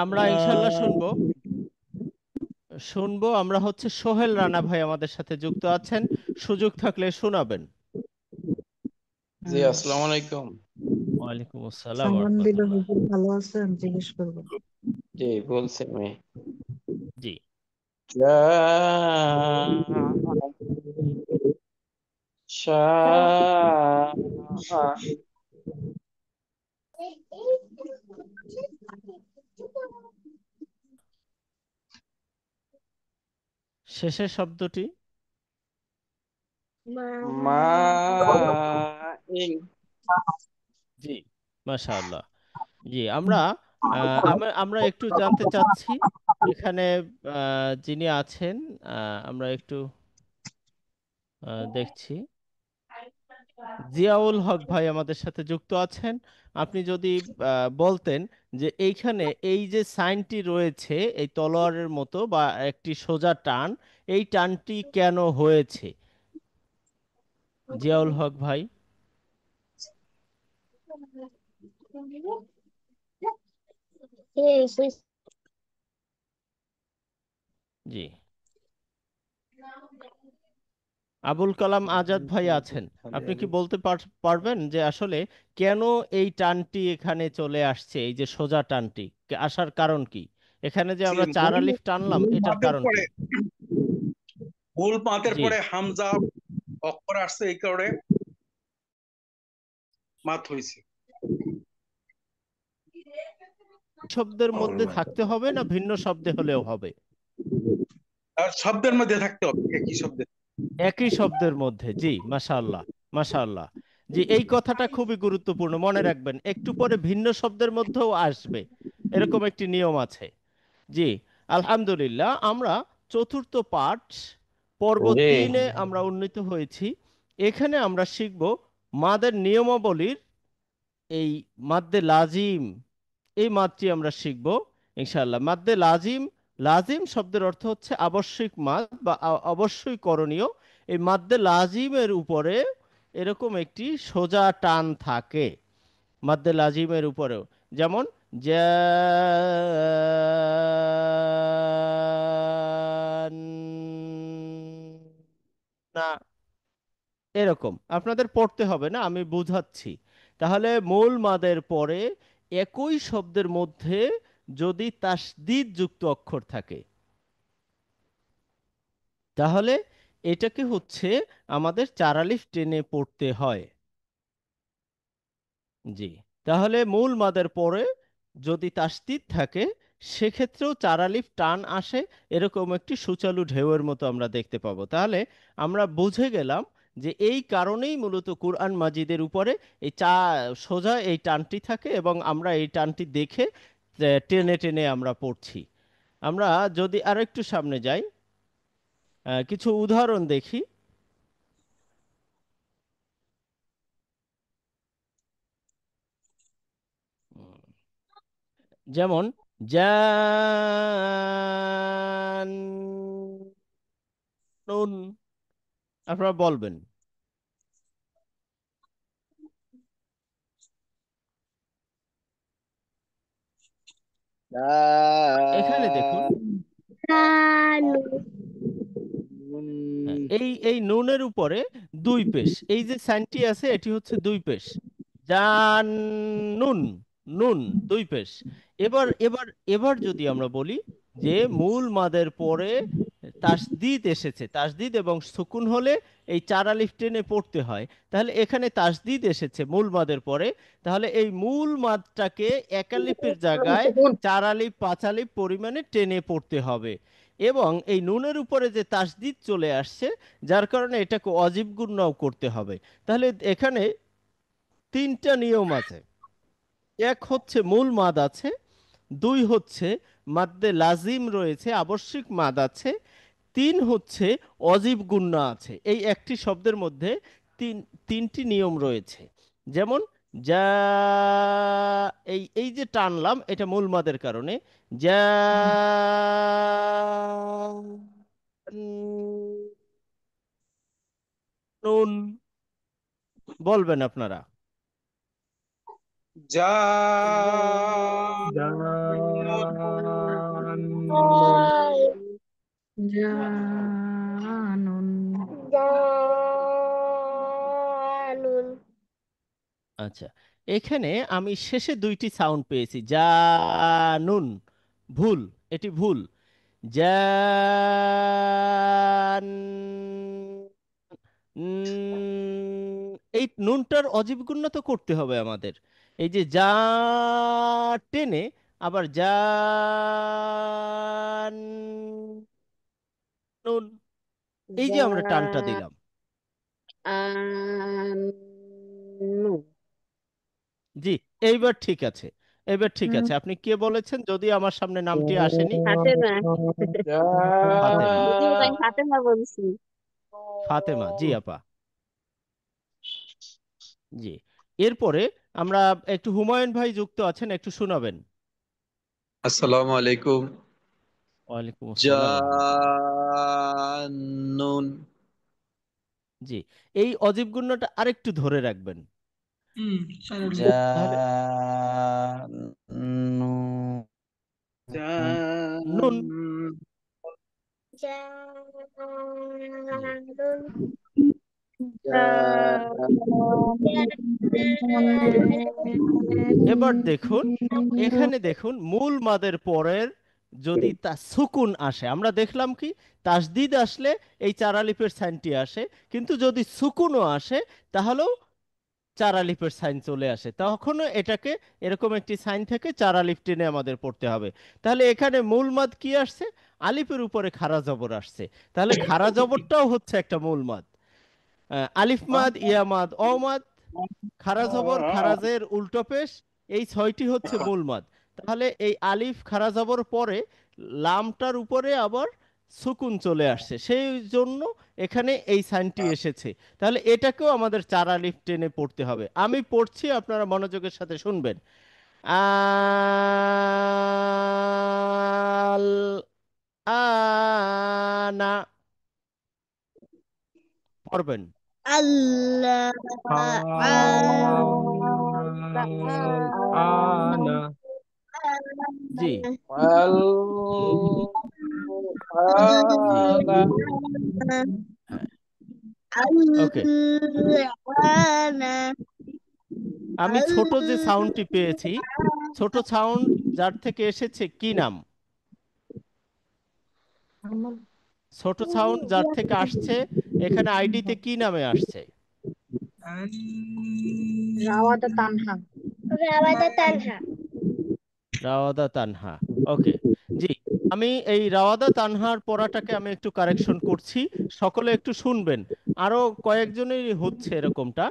আমরা ইনশাল্লাহ শুনবো শুনবো আমরা হচ্ছে সোহেল রানা ভাই আমাদের সাথে যুক্ত আছেন, সুযোগ থাকলে শোনাবেন। জি আসসালামু আলাইকুম। ওয়ালাইকুম আসসালাম সালাম দিল রাহমাতুল্লাহ। হুজুর, ভালো আছেন জিজ্ঞেস করবো। জি বলছি আমি জি, জা শা শেষের শব্দটি মাইন জি, মাশাআল্লাহ। জি, আমরা আমরা একটু জানতে চাচ্ছি এখানে যিনি আছেন, আমরা একটু দেখছি জিয়াউল হক ভাই আমাদের সাথে যুক্ত আছেন। আপনি যদি বলতেন যে এইখানে এই যে সাইনটি রয়েছে এই তলোয়ারের মতো বা একটি সোজা টান, এই টানটি কেন হয়েছে? জিয়াউল হক ভাই। জি, আবুল কালাম আজাদ ভাই আছেন, আপনি কি বলতে পারবেন যে আসলে কেন এই টানটি এখানে চলে আসছে, এই যে সোজা টানটি আসার কারণ কি? এখানে যে জি আমরা চার আলিফ টানলাম মূল এটার মাদের কারণ পরে কি? মূল মাদের জি, পরে হামজা অক্ষর আসছে, এই কারণে মাত হয়েছে। শব্দের মধ্যে থাকতে হবে না ভিন্ন শব্দে হলেও হবে? আর শব্দের মধ্যে থাকতে হবে, একই শব্দে। একই শব্দের মধ্যে। জি, মাশাআল্লাহ, মাশাআল্লাহ। জি, এই কথাটা খুবই গুরুত্বপূর্ণ, মনে রাখবেন। একটু পরে ভিন্ন শব্দের মধ্যেও আসবে, এরকম একটি নিয়ম আছে। জি, আলহামদুলিল্লাহ। আমরা চতুর্থ পাঠ পর্ব জি 3-এ আমরা উন্নীত হয়েছি। এখানে আমরা শিখব মাদের নিয়মাবলীর এই মাদ্দে লাজিম, এই মাদটি আমরা শিখব ইনশাআল্লাহ। মাদ্দে লাজিম, লাজিম শব্দের অর্থ হচ্ছে আবশ্যিক মাদ বা অবশ্যই করণীয়। এই মাদ্দে লাজিমের উপরে এরকম একটি সোজা টান থাকে, মাদ্দে লাজিমের উপরেও। যেমন না, এরকম আপনাদের পড়তে হবে না, আমি বুঝাচ্ছি। তাহলে মূল মাদের পরে একই শব্দের মধ্যে যদি তাসদিদ যুক্ত অক্ষর থাকে তাহলে এটাকে হচ্ছে আমাদের চার আলিফ টেনে পড়তে হয়। জি, তাহলে মূল মাদের পরে যদি তাসদিদ থাকে সেক্ষেত্রেও চার আলিফ টান আসে, এরকম একটি সুচালু ঢেউয়ের মতো আমরা দেখতে পাবো। তাহলে আমরা বুঝে গেলাম যে এই কারণেই মূলত কুরআন মাজিদের উপরে এই সোজা এই টানটি থাকে এবং আমরা এই টানটি দেখে টেনে টেনে আমরা পড়ছি। আমরা যদি আরেকটু সামনে যাই, কিছু উদাহরণ দেখি। যেমন জানুন, আপনারা বলবেন। এখানে দেখুন, এই এই নুনের উপরে দুই পেশ, এই যে সাইনটি আছে এটি হচ্ছে দুই পেশ। জান নুন, নুন দুই পেশ। এবার এবার এবার যদি আমরা বলি যে মূল মাদের পরে তাসদিদ এসেছে, তাসদিদ এবং সুকুন হলে এই চার আলিফ টেনে পড়তে হয়, তাহলে এখানে তাসদিদ এসেছে মূল মাদের পরে, তাহলে এই মূল মাদটাকে এক আলিফের জায়গায় চার আলিফ পাঁচ আলিফ পরিমাণে টেনে পড়তে হবে। এবং এই নুনের উপরে যে তাসদিদ চলে আসছে যার কারণে এটাকে অজীব গুণনাও করতে হবে। তাহলে এখানে তিনটা নিয়ম আছে। এক হচ্ছে মূল মাদ আছে, 2 হচ্ছে মাদ্দে লাজিম রয়েছে, আবশ্যিক মাদ আছে। 3 হচ্ছে অজীব গুণনা আছে। এই একটি শব্দের মধ্যে তিনটি নিয়ম রয়েছে। যেমন যা, এই এই যে টানলাম এটা মূল মাদের কারণে। যা নুন বলবেন আপনারা। জানুন। আচ্ছা, এখানে আমি শেষে 2টি সাউন্ড পেয়েছি, জানুন। ভুল, এটি ভুল। জান, এই নুনটার অজীব গুণনা তো করতে হবে আমাদের। এই যে যা টেনে আবার জান নুন, এই যে আমরা টানটা দিলাম। জানু। জি, এইবার ঠিক আছে, এবার ঠিক আছে। আপনি কে বলেছেন, যদি আমার সামনে নামটি আসেনি? ফাতেমা। ফাতেমা। দিদি আমি ফাতেমা বলছি। ফাতেমা, জি আপা, জি। এরপরে আমরা একটু, হুমায়ুন ভাই যুক্ত আছেন, একটু শোনাবেন। আসসালামু আলাইকুম। ওয়ালাইকুম আসসালাম ওয়া রাহমাতুল্লাহ। জান্নুন। জি, এই অজীব গুণনাটা আরেকটু ধরে রাখবেন। তাহলে জান্নুন। নুন। জি, এবার দেখুন, এখানে দেখুন মূল মাদের পরের যদি তা সুকুন আসে, আমরা দেখলাম কি তাসদিদ আসলে এই 4 আলিফের সাইনটি আসে, কিন্তু যদি সুকুনও আসে তাহলেও 4 আলিফের সাইন চলে আসে। তখনও এটাকে এরকম একটি সাইন থেকে 4 আলিফ টেনে আমাদের পড়তে হবে। তাহলে এখানে মূল মাদ কি আসছে? আলিফের উপরে খাড়া জবর আসছে। তাহলে খাড়া জবরটাও হচ্ছে একটা মূল মাদ। আলিফ মাদ, ইয়া মাদ, অ মাদ, খাড়া জবর, খারাজের উল্টো পেশ, এই 6টি হচ্ছে মূল মাদ। তাহলে এই আলিফ খাড়া জবর পরে লামটার উপরে আবার সুকুন চলে আসছে, সেই জন্য এখানে এই সাইনটি এসেছে। তাহলে এটাকেও আমাদের 4 আলিফ টেনে পড়তে হবে। আমি পড়ছি, আপনারা মনোযোগের সাথে শুনবেন। আল আনা পড়বেন। আল্লাহ আনা। জি জি, হ্যাঁ, ওকে। আমি ছোট যে সাউন্ডটি পেয়েছি, ছোট সাউন্ড যার থেকে এসেছে কি নাম? ছোট সাউন্ড যার থেকে আসছে, এখানে আইডিতে কি নামে আসছে? রাওয়াদা তানহা। রাওয়াদা তানহা। ওকে, জি। আমি এই রাওয়াদা তানহার পড়াটাকে আমি একটু কারেকশন করছি, সকলে একটু শুনবেন। আরো কয়েকজনেরই হচ্ছে এরকমটা।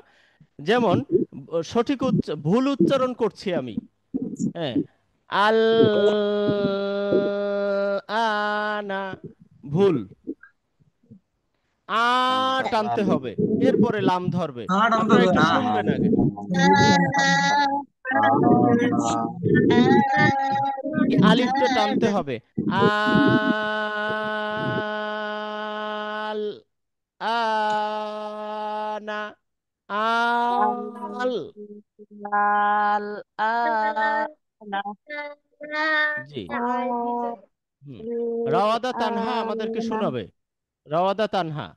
যেমন সঠিক ভুল উচ্চারণ করছি আমি। হ্যাঁ, আল আনা ভুল। টানতে হবে, এরপরে লাম ধরবে। আপনারা একটু শুনবেন আগে। আলিফটা টানতে হবে। আল আনা আল। আল আনা। জি, হুম। রাওয়াদা তানহা আমাদেরকে শোনাবে। রাওয়াদা তানহা।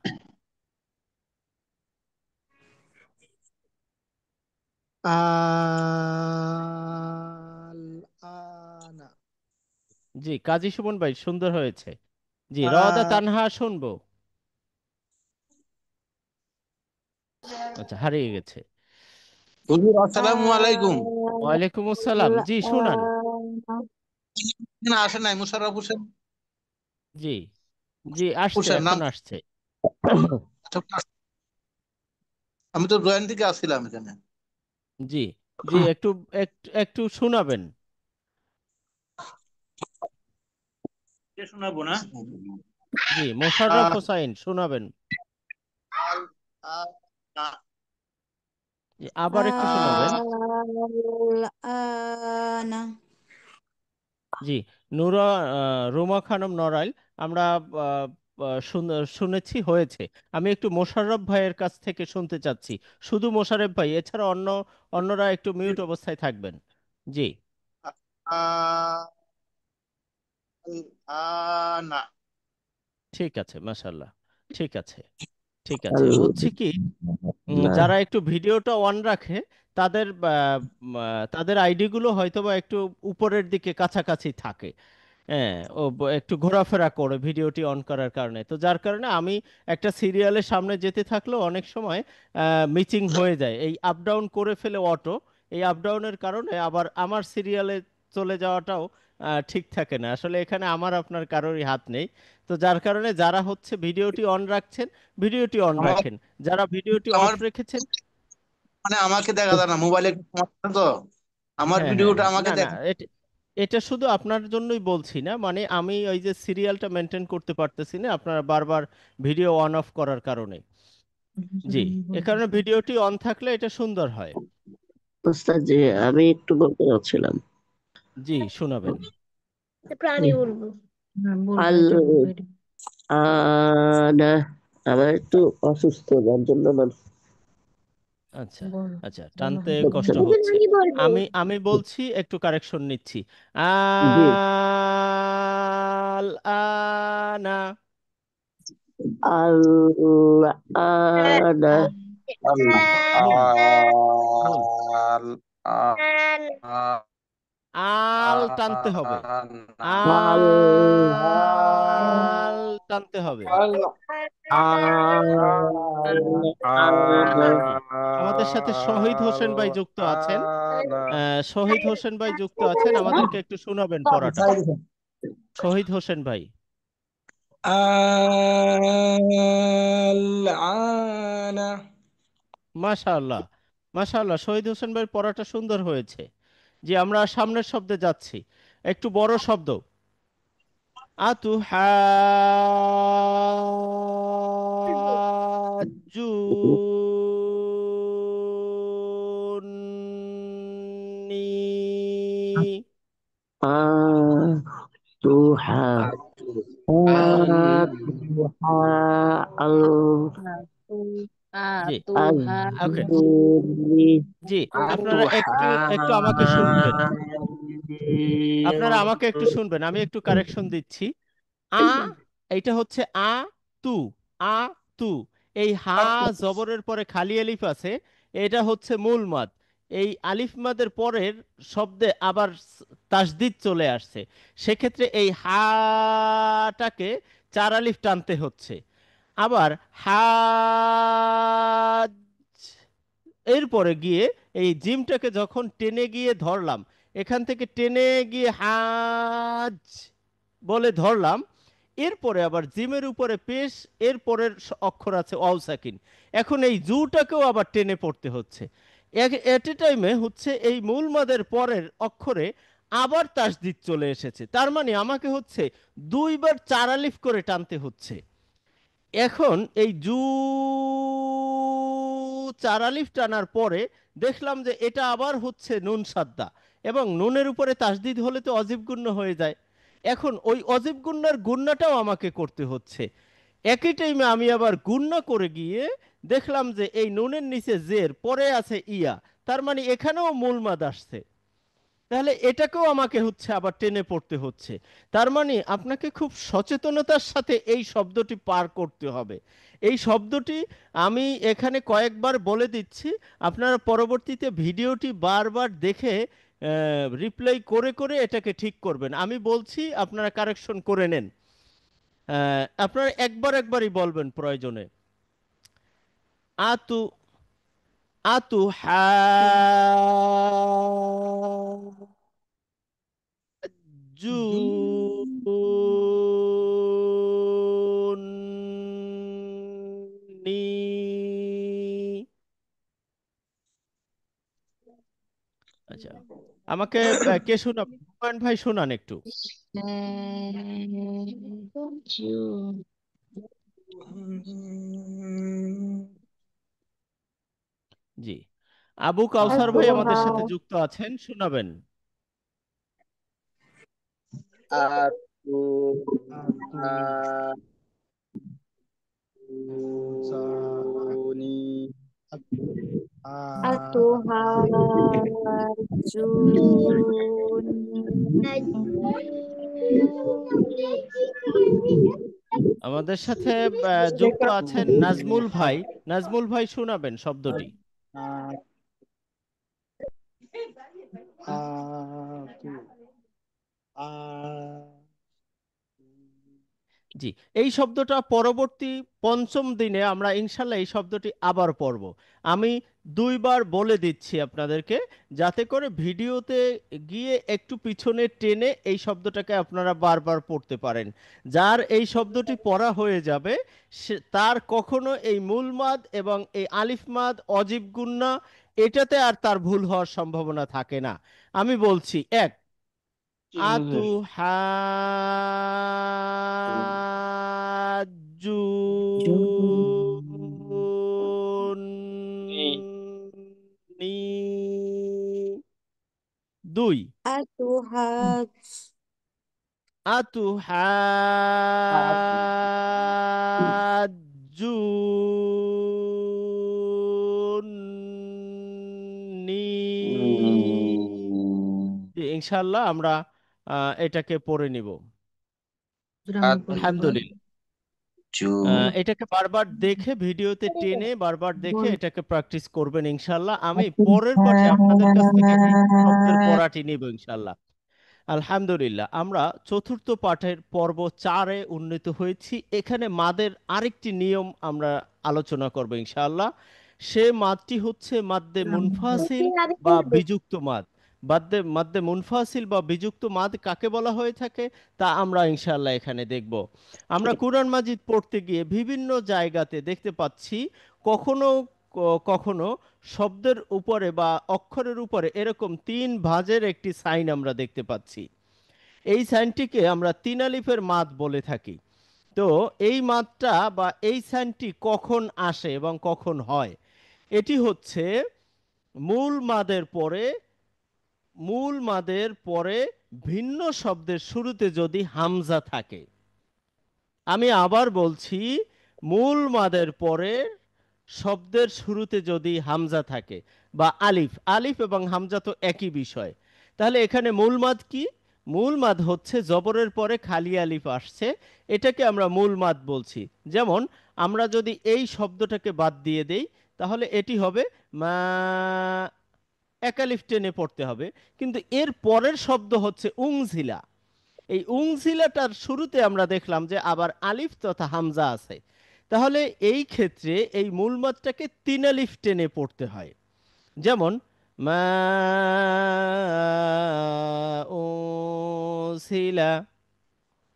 আনা। জি, কাজী সুমন ভাই, সুন্দর হয়েছে। জি, রাওয়াদা তানহা শুনবো। আচ্ছা, হারিয়ে গেছে। হুজুর আসসালামু আলাইকুম। ওয়ালাইকুম আসসালাম। জি, শুনান। না আসে নাই মুশাররফ হোসেন। জি জি, আসছে, হোসেন নাম। এখন আসছে। আমি তো জয়েন থেকে আসছিলাম এখানে। জি জি, একটু একটু একটু শোনাবেন। শোনাবো না? জি, মোশাররফ হোসাইন শোনাবেন। জি, আবার একটু শোনাবেন। আনা জি, নুরা রুমা খানম নড়াইল আমরা আহ, শুনেছি হয়েছে। আমি একটু মোশাররফ ভাইয়ের কাছ থেকে শুনতে চাচ্ছি, শুধু মোশাররফ ভাই, এছাড়া অন্যরা একটু মিউট অবস্থায় থাকবেন। জি, আনা ঠিক আছে, মাশাল্লাহ, ঠিক আছে, ঠিক আছে। হচ্ছে কি, যারা একটু ভিডিওটা অন রাখে তাদের তাদের আইডি গুলো হয়তোবা একটু উপরের দিকে কাছাকাছি থাকে। হ্যাঁ, একটু ঘোরাফেরা করে ভিডিওটি অন করার কারণে, তো যার কারণে আমি একটা সিরিয়ালের সামনে যেতে থাকলেও অনেক সময় মিচিং হয়ে যায়, এই আপ ডাউন করে ফেলে অটো। এই আপ ডাউনের কারণে আবার আমার সিরিয়ালে চলে যাওয়াটাও ঠিক থাকে না। আসলে এখানে আমার আপনার কারোরই হাত নেই। তো যার কারণে যারা হচ্ছে ভিডিওটি অন রাখছেন, ভিডিওটি অন আমার রাখেন। যারা ভিডিওটি অফ আমার রেখেছেন, মানে আমাকে দেখা যায় না, মোবাইলে একটু সমস্যা তো, আমার হ্যাঁ হ্যাঁ ভিডিওটা হ্যাঁ, আমাকে না না, দেখা। এটা এটা শুধু আপনার জন্যই বলছি না, মানে আমি ওই যে সিরিয়ালটা মেনটেন করতে পারতেছি না আপনারা বারবার ভিডিও অন অফ করার কারণে। জি, এ কারণে ভিডিওটি অন থাকলে এটা সুন্দর হয়। ওস্তাদ জি, আমি একটু বলতে চাচ্ছিলাম। জি, শোনাবেন। প্রাণী বলবো। আল আনা আমার একটু অসুস্থ, যার জন্য আমার আচ্ছা, আচ্ছা, টানতে হচ্ছে কষ্ট না। হচ্ছে। প্রাণী বলবো। আমি বলছি, একটু কারেকশন নিচ্ছি। জি, আল আনা। আল আনা নুন, নুন, আল আল টানতে হবে, আল আল টানতে হবে। আল আনা জি, আমাদের সাথে শহীদ হোসেন ভাই যুক্ত আছেন। শহীদ হোসেন ভাই যুক্ত আছেন, আমাদেরকে একটু শোনাবেন পড়াটা। শহীদ হোসেন ভাই। আল-আনা মাশাআল্লাহ, মাশাআল্লাহ, শহীদ হোসেন ভাই পড়াটা সুন্দর হয়েছে। জি, আমরা সামনের শব্দে যাচ্ছি, একটু বড় শব্দ। আতু হাজুনি। আ তুহা তুহা আল আতু জি, আতুহা ওকে। আজুরি জি, আপনারা একটু একটু আমাকে শুনবেন, আপনারা আতুহানিন আমাকে একটু শুনবেন, আমি একটু কারেকশন দিচ্ছি। আ, এইটা হচ্ছে আ তু, আ তু। এই হা জবরের পরে খালি আলিফ আছে, এটা হচ্ছে মূল মাদ। এই আলিফ মাদের পরের শব্দে আবার তাসদিদ চলে আসছে, সেক্ষেত্রে এই হাটাকে চার আলিফ টানতে হচ্ছে। আবার হাজ, এরপরে গিয়ে এই জিমটাকে যখন টেনে গিয়ে ধরলাম, এখান থেকে টেনে গিয়ে হাজ বলে ধরলাম, এরপরে আবার জিমের উপরে পেশ, এর পরের অক্ষর আছে ওয়াও সাকিন। এখন এই জুটাকেও আবার টেনে পড়তে হচ্ছে। এট এ টাইমে হচ্ছে এই মূল মাদের পরের অক্ষরে আবার তাসদিদ চলে এসেছে, তার মানে আমাকে হচ্ছে দুইবার চার আলিফ করে টানতে হচ্ছে। এখন এই চার আলিফ টানার পরে দেখলাম যে এটা আবার হচ্ছে নুন সাদ্দা, এবং নুনের উপরে তাসদিদ হলে তো অজীব গুণ্য হয়ে যায়। এখন ওই অজীব গুণ্যার গুণ্যাটাও আমাকে করতে হচ্ছে। একই টাইমে আমি আবার গুণ্য করে গিয়ে দেখলাম যে এই নুনের নিচে জের পরে আছে ইয়া, তার মানে এখানেও মূল মাদ আসছে। তাহলে এটাকেও আমাকে হচ্ছে আবার টেনে পড়তে হচ্ছে। তার মানে আপনাকে খুব সচেতনতার সাথে এই শব্দটি পার করতে হবে। এই শব্দটি আমি এখানে কয়েকবার বলে দিচ্ছি, আপনারা পরবর্তীতে ভিডিওটি বারবার দেখে রিপ্লাই করে করে এটাকে ঠিক করবেন। আমি বলছি, আপনারা কারেকশন করে নেন। আপনারা একবারই বলবেন প্রয়োজনে। আতু, আতু হা জুনি। আচ্ছা, আমাকে কে শোনাবেন? হুমায়ুন ভাই শোনান একটু। জি, আবু কাউসার ভাই আমাদের সাথে যুক্ত আছেন, শোনাবেন। আতু আতুনি আমাদের সাথে যুক্ত আছেন নাজমুল ভাই। নাজমুল ভাই শোনাবেন শব্দটি। জি, এই শব্দটা পরবর্তী পঞ্চম দিনে আমরা ইনশাল্লাহ এই শব্দটি আবার পড়ব। আমি দুইবার বলে দিচ্ছি আপনাদেরকে, যাতে করে ভিডিওতে গিয়ে একটু পিছনে টেনে এই শব্দটাকে আপনারা বারবার পড়তে পারেন। যার এই শব্দটি পড়া হয়ে যাবে তার কখনো এই মূল মাদ এবং এই আলিফ মাদ অজীব গুন্না এটাতে আর তার ভুল হওয়ার সম্ভাবনা থাকে না। আমি বলছি, এক, আতু হাজুনি, দুই, আতু হাজুনি। ইনশাআল্লাহ আমরা এটাকে পড়ে নিব। আলহামদুলিল্লাহ। এটাকে বারবার দেখে, ভিডিওতে টেনে বারবার দেখে এটাকে প্র্যাকটিস করবেন ইনশাআল্লাহ। আমি পরের পাঠে আপনাদের কাছ থেকে এই শব্দের পড়াটি নিব ইনশাআল্লাহ। আলহামদুলিল্লাহ, আমরা চতুর্থ পাঠের পর্ব 4-এ উন্নীত হয়েছি। এখানে মাদের আরেকটি নিয়ম আমরা আলোচনা করব ইনশাআল্লাহ। সে মাদটি হচ্ছে মাদ্দে মুনফাসিল বা বিযুক্ত মাদ। মাদ্দে মুনফাসিল বা বিযুক্ত মাদ কাকে বলা হয়ে থাকে তা আমরা ইনশাআল্লাহ এখানে দেখব। আমরা কুরআন মাজিদ পড়তে গিয়ে বিভিন্ন জায়গাতে দেখতে পাচ্ছি কখনো কখনো শব্দের উপরে বা অক্ষরের উপরে এরকম 3 ভাঁজের একটি সাইন আমরা দেখতে পাচ্ছি। এই সাইনটিকে আমরা 3 আলিফের মাদ বলে থাকি। তো এই মাদটা বা এই সাইনটি কখন আসে এবং কখন হয়? এটি হচ্ছে মূল মাদের পরে ভিন্ন শব্দের শুরুতে যদি হামজা থাকে। আমি আবার বলছি, মূল মাদের পরে শব্দের শুরুতে যদি হামজা থাকে বা আলিফ এবং হামজা তো একই বিষয়, তাহলে এখানে মূল মাদ কি? মূল মাদ হচ্ছে জবরের পরে খালি আলিফ আসছে, এটাকে আমরা মূল মাদ বলছি। যেমন আমরা যদি এই শব্দটাকে বাদ দিয়ে দেই তাহলে এটি হবে মা, এক আলিফ টেনে পড়তে হবে। কিন্তু এর পরের শব্দ হচ্ছে উংজিলা। এই উংজিলাটার শুরুতে আমরা দেখলাম যে আবার আলিফ তথা হামজা আছে। তাহলে এই ক্ষেত্রে এই মূল মাদটাকে 3 আলিফ টেনে পড়তে হয়। যেমন মা উনসিলা,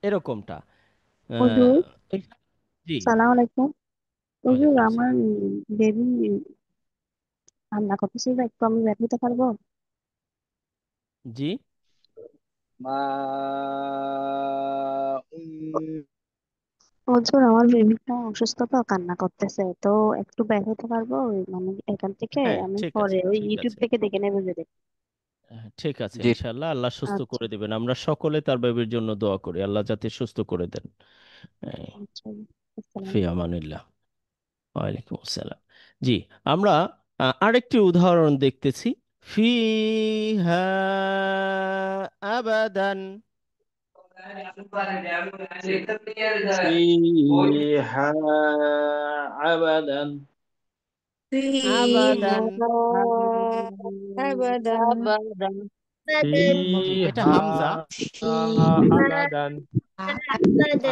এরকমটা। হুজুর, জি, সালাম আলাইকুম। হুজুর, ওয়ালাইকুম আমার আসসালাম। বেবি রান্না করতেছিল, একটু আমি বের হতে পারবো? জি, মা হুজুর, আমার বেবিটা অসুস্থ, তো কান্না করতেছে, তো একটু বের হতে পারবো? মানে এখান থেকে হ্যাঁ আমি ঠিক আছে, পরে ওই ঠিক ইউটিউব আছে। থেকে দেখে নেবো যদি। ঠিক আছে, জি ইনশাআল্লাহ আল্লাহ সুস্থ আচ্ছা, করে দিবেন। আমরা সকলে তার বেবির জন্য দোয়া করি, আল্লাহ যাতে সুস্থ করে দেন। আচ্ছা, আসসালামু ফি আলাইকুম। আমানিল্লাহ। ওয়ালাইকুম আসসালাম। জি, আমরা আরেকটি উদাহরণ দেখতেছি। ফিহা আবাদান। فيها عبدا আবাদান। জি, এটা فيها হামজা। أبدا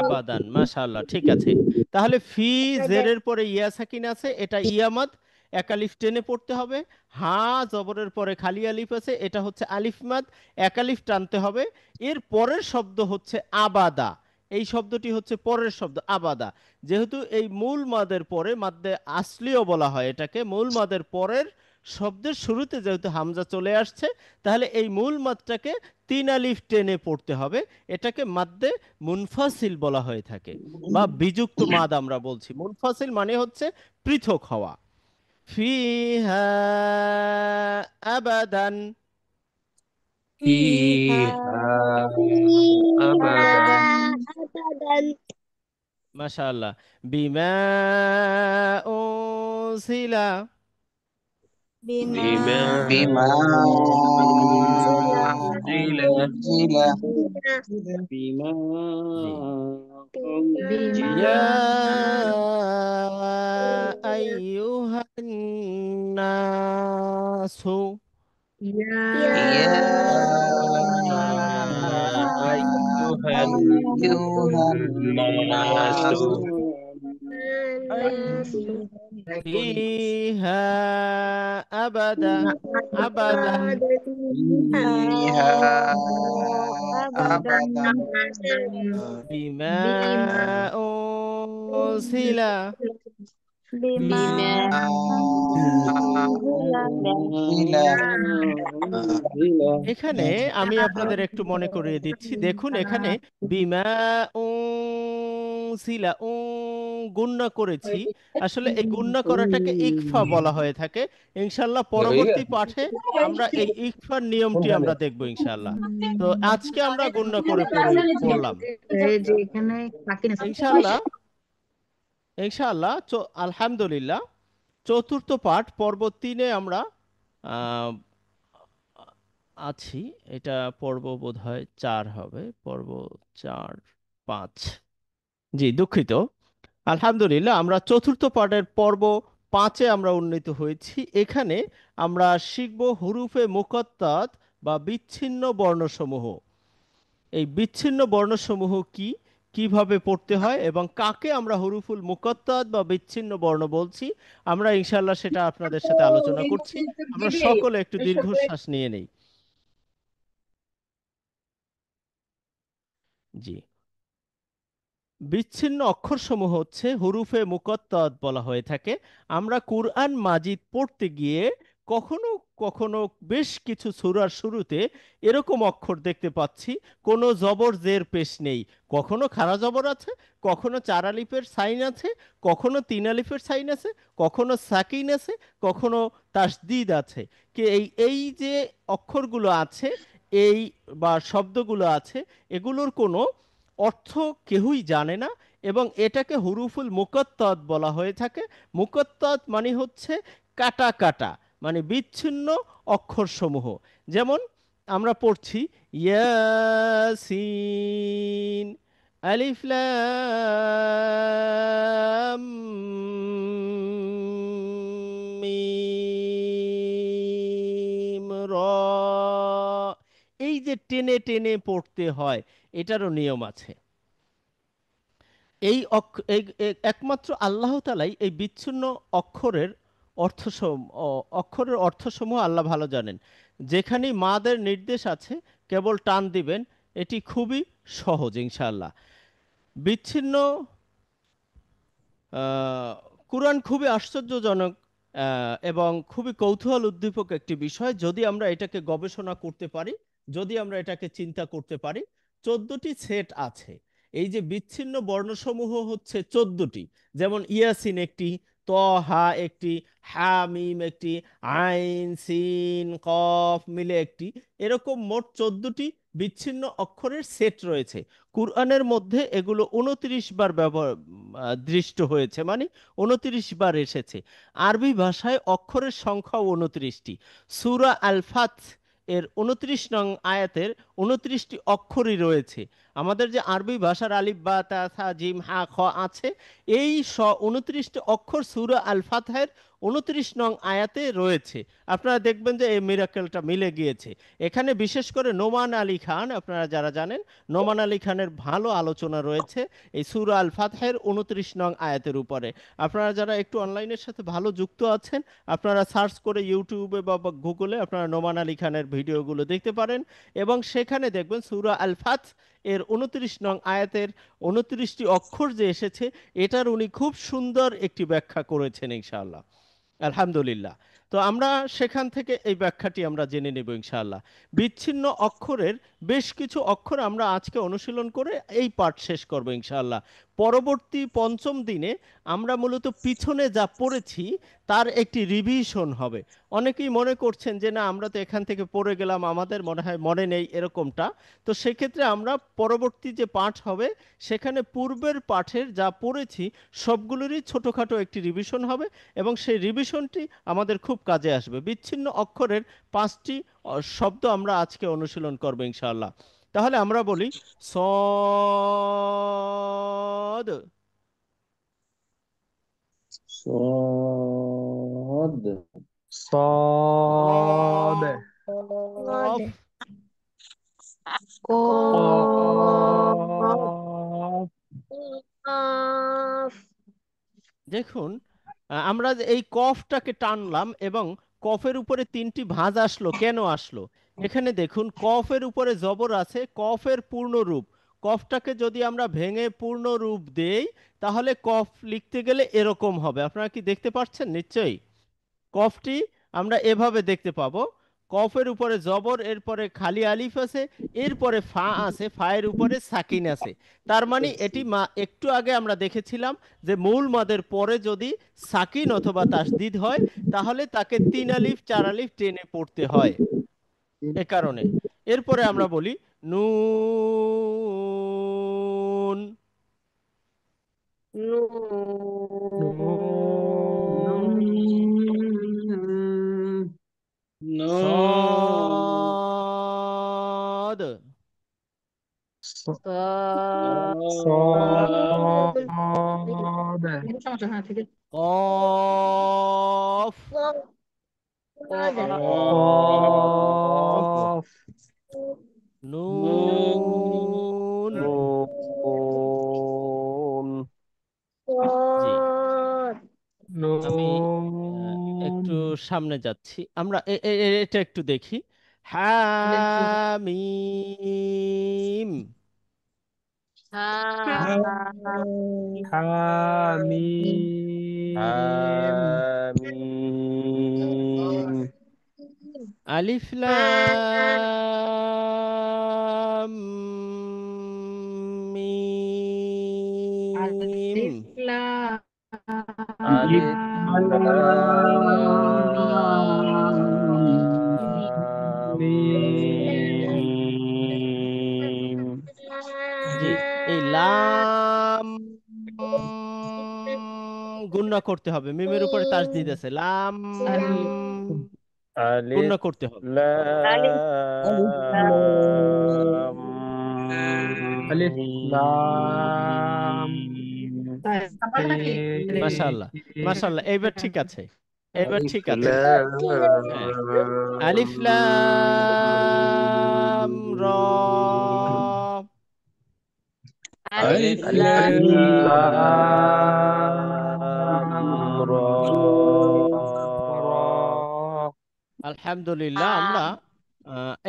আবাদান, মাশাআল্লাহ, ঠিক আছে। তাহলে ফি জেরের পরে ইয়া সাকিন আছে, এটা ইয়ামাদ, এক আলিফ টেনে পড়তে হবে। হা জবরের পরে খালি আলিফ আছে, এটা হচ্ছে আলিফ মাদ, এক আলিফ টানতে হবে। এর পরের শব্দ হচ্ছে আবাদা। এই শব্দটি হচ্ছে পরের শব্দ আবাদা। যেহেতু এই মূল মাদের পরে, মাদ্দে আসলিও বলা হয় এটাকে, মূল মাদের পরের শব্দের শুরুতে যেহেতু হামজা চলে আসছে, তাহলে এই মূল মাদটাকে 3 আলিফ টেনে পড়তে হবে। এটাকে মাদ্দে মুনফাসিল বলা হয়ে থাকে, বা বিযুক্ত মাদ আমরা বলছি। মুনফাসিল মানে হচ্ছে পৃথক হওয়া। ফিহা আবাদান, فيها أبدا মাশাআল্লাহ। বিমা উনসিলা, بما بما أنزل أنزل بما জি। أنزل ইয়া আইয়ুহান নাসু, يا يا أيها أيها الناس ফিহা আবাদা, আবাদান, فيها أبدا বিমা উনসিলা। بما بما أنزل এখানে আমি আপনাদের একটু মনে করিয়ে দিচ্ছি। দেখুন, এখানে বিমা উনসিলা গুণনা করেছি। আসলে এই গুণনা করাটাকে ইকফা বলা হয়ে থাকে। ইনশাআল্লাহ পরবর্তী পাঠে আমরা এই ইকফার নিয়মটি আমরা দেখব ইনশাআল্লাহ। তো আজকে আমরা গুণনা করে পড়লাম এই যে এখানে বাকি না ইনশাআল্লাহ। ইনশাআল্লাহ আলহামদুলিল্লাহ, চতুর্থ পাঠ পর্ব 3-এ আমরা আহ, আছি। এটা পর্ব বোধহয় 4 হবে, পর্ব 4, 5। জি, দুঃখিত। আলহামদুলিল্লাহ, আমরা চতুর্থ পাঠের পর্ব 5-এ আমরা উন্নীত হয়েছি। এখানে আমরা শিখব হুরুফে মুকাত্তাত বা বিচ্ছিন্ন বর্ণসমূহ। এই বিচ্ছিন্ন বর্ণসমূহ কি, কিভাবে পড়তে হয়, এবং কাকে আমরা হুরুফুল মুকাত্তাত বা বিচ্ছিন্ন বর্ণ বলছি, আমরা ইনশাআল্লাহ সেটা আপনাদের সাথে আলোচনা করছি। আমরা সকলে একটু দীর্ঘশ্বাস নিয়ে নেই। জি। বিচ্ছিন্ন অক্ষরসমূহ হচ্ছে হুরুফে মুকাত্তাত বলা হয়ে থাকে। আমরা কুরআন মাজিদ পড়তে গিয়ে কখনো কখনো বেশ কিছু সূরার শুরুতে এরকম অক্ষর দেখতে পাচ্ছি কোনো জবর জের পেশ নেই। কখনো খাড়া জবর আছে, কখনো 4 আলিফের সাইন আছে, কখনো 3 আলিফের সাইন আছে, কখনো সাকিন আছে, কখনো তাসদিদ আছে। এই যে অক্ষরগুলো আছে, এই বা শব্দগুলো আছে, এগুলোর কোনো অর্থ কেউই জানে না, এবং এটাকে হুরুফুল মুকাত্তাত বলা হয়ে থাকে। মুকাত্তাত মানে হচ্ছে কাটা কাটা, মানে বিচ্ছিন্ন অক্ষরসমূহ। যেমন আমরা পড়ছি ইয়াসিন, আলিফ লাম মিম র। এই যে টেনে টেনে পড়তে হয়, এটারও নিয়ম আছে। একমাত্র আল্লাহ তাআলাই এই বিচ্ছিন্ন অক্ষরের অক্ষরের অর্থসমূহ আল্লাহ ভালো জানেন। যেখানেই মাদের নির্দেশ আছে কেবল টান দিবেন, এটি খুবই সহজ ইনশাআল্লাহ। বিচ্ছিন্ন কুরআন খুবই আশ্চর্যজনক এবং খুবই কৌতূহল উদ্দীপক একটি বিষয়। যদি আমরা এটাকে গবেষণা করতে পারি, যদি আমরা এটাকে চিন্তা করতে পারি, 14টি সেট আছে। এই যে বিচ্ছিন্ন বর্ণসমূহ হচ্ছে 14টি। যেমন ইয়াসিন একটি, তহা একটি, হামিম একটি, আইন সিন কফ মিলে একটি। এরকম মোট 14টি বিচ্ছিন্ন অক্ষরের সেট রয়েছে। কুরআনের মধ্যে এগুলো 29 বার দৃষ্ট হয়েছে, মানে 29 বার এসেছে। আরবি ভাষায় অক্ষরের সংখ্যাও 29টি। সূরা আল ফাত এর 29 নং আয়াতের 29টি অক্ষরই রয়েছে। আমাদের যে আরবি ভাষার আলিফ বা তা সা জিম হা খ আছে, এই 29টি অক্ষর সূরা আল ফাতহের 29 নং আয়াতে রয়েছে। আপনারা দেখবেন যে এই মিরাকেলটা মিলে গিয়েছে। এখানে বিশেষ করে নোমান আলী খান, আপনারা যারা জানেন, নোমান আলী খানের ভালো আলোচনা রয়েছে এই সূরা আল ফাতহের 29 নং আয়াতের উপরে। আপনারা যারা একটু অনলাইনের সাথে ভালো যুক্ত আছেন, আপনারা সার্চ করে ইউটিউবে বা গুগলে আপনারা নোমান আলী খানের ভিডিওগুলো দেখতে পারেন, এবং সেখানে দেখবেন সূরা আল ফাত এর 29 নং আয়াতের 29টি অক্ষর যে এসেছে, এটার উনি খুব সুন্দর একটি ব্যাখ্যা করেছেন ইনশাআল্লাহ। আলহামদুলিল্লাহ। তো আমরা সেখান থেকে এই ব্যাখ্যাটি আমরা জেনে নেব ইনশাআল্লাহ। বিচ্ছিন্ন অক্ষরের বেশ কিছু অক্ষর আমরা আজকে অনুশীলন করে এই পাঠ শেষ করব ইনশাআল্লাহ। পরবর্তী পঞ্চম দিনে আমরা মূলত পিছনে যা পড়েছি তার একটি রিভিশন হবে। অনেকেই মনে করছেন যে না আমরা তো এখান থেকে পড়ে গেলাম, আমাদের মনে হয় মনে নেই এরকমটা। তো সেক্ষেত্রে আমরা পরবর্তী যে পাঠ হবে সেখানে পূর্বের পাঠের যা পড়েছি সবগুলোরই ছোটোখাটো একটি রিভিশন হবে এবং সেই রিভিশনটি আমাদের খুব কাজে আসবে। বিচ্ছিন্ন অক্ষরের 5টি শব্দ আমরা আজকে অনুশীলন করব ইনশাআল্লাহ। তাহলে আমরা বলি সদ, صاد صاد কফ, قاف দেখুন আমরা যে এই কফটাকে টানলাম এবং কফের উপরে 3টি ভাঁজ আসলো, কেন আসলো? এখানে দেখুন কফের উপরে জবর আছে, কফের পূর্ণ রূপ। কফটাকে যদি আমরা ভেঙে পূর্ণ রূপ দেই তাহলে কফ লিখতে গেলে এরকম হবে। আপনারা কি দেখতে পাচ্ছেন? নিশ্চয়ই কফটি আমরা এভাবে দেখতে পাবো। কফের উপরে জবর, এরপরে খালি আলিফ আছে, এরপরে ফা আছে, ফায়ের উপরে সাকিন আছে। তার মানে এটি একটু আগে আমরা দেখেছিলাম যে মূল মাদের পরে যদি সাকিন অথবা তাসদিদ হয় তাহলে তাকে 3 আলিফ 4 আলিফ টেনে পড়তে হয়, এ কারণে। এরপরে আমরা বলি নুন, صاد، صاد সমস্যা হ্যাঁ ঠিক আছে قاف، قاف নুন। نون জি, আমি একটু نون সামনে যাচ্ছি। আমরা এটা একটু দেখি। হামিম, حميم حميم আলিফ লাম মিম, ألف ميم জি, এই লাম গুণনা করতে হবে, মিমের উপরে তাসদিদ আছে, লাম ألف গুণনা করতে হবে। لام ألف لام ميم মাশাআল্লাহ, মাশাআল্লাহ, এইবার ঠিক আছে, এইবার ألف ঠিক আছে। হ্যাঁ, আলিফ লাম র, ألف ألف لام را را আলহামদুলিল্লাহ। আমরা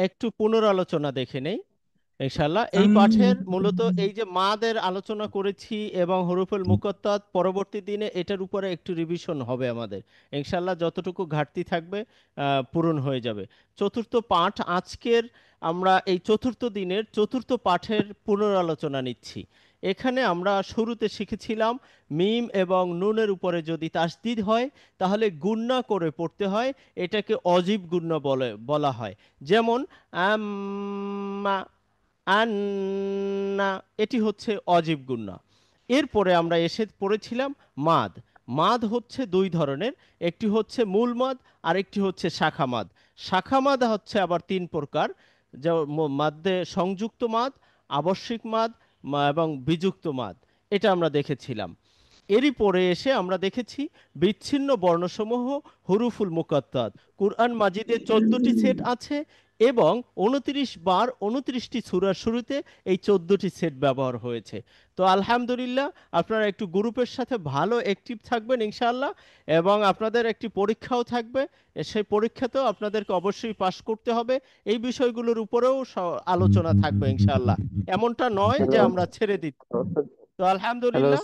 একটু পুনরালোচনা দেখে নেই ইনশাআল্লাহ। এই পাঠের মূলত এই যে মাদের আলোচনা করেছি এবং হরফুল মুকাত্তাত, পরবর্তী দিনে এটার উপরে একটু রিভিশন হবে আমাদের ইনশাআল্লাহ। যতটুকু ঘাটতি থাকবে পূরণ হয়ে যাবে। চতুর্থ পাঠ আজকের, আমরা এই চতুর্থ দিনের চতুর্থ পাঠের পুনরালোচনা নিচ্ছি। এখানে আমরা শুরুতে শিখেছিলাম মিম এবং নুনের উপরে যদি তাসদিদ হয় তাহলে গুণনা করে পড়তে হয়, এটাকে অজীব গুণনা বলা হয়। যেমন আম্মা, আন্না, এটি হচ্ছে অজীব গুণনা। এরপরে আমরা এসে পড়েছিলাম মাদ। মাদ হচ্ছে 2 ধরনের, একটি হচ্ছে মূল মাদ আর একটি হচ্ছে শাখা মাদ। শাখা মাদ হচ্ছে আবার 3 প্রকার, যা মাদ্দে সংযুক্ত মাদ, আবশ্যিক মাদ এবং বিযুক্ত মাদ। এটা আমরা দেখেছিলাম। এরই পরে এসে আমরা দেখেছি বিচ্ছিন্ন বর্ণসমূহ হুরুফুল মুকাত্তাত। কুরআন মাজিদে 14টি সেট আছে এবং 29 বার 29টি সূরার শুরুতে এই 14টি সেট ব্যবহার হয়েছে। তো আলহামদুলিল্লাহ, আপনারা একটু গ্রুপের সাথে ভালো অ্যাক্টিভ থাকবেন ইনশাআল্লাহ, এবং আপনাদের একটি পরীক্ষাও থাকবে। সেই পরীক্ষাতেও আপনাদেরকে অবশ্যই পাশ করতে হবে। এই বিষয়গুলোর উপরেও আলোচনা থাকবে ইনশাআল্লাহ। এমনটা নয় যে আমরা ছেড়ে দিচ্ছি। তো হ্যালো আলহামদুলিল্লাহ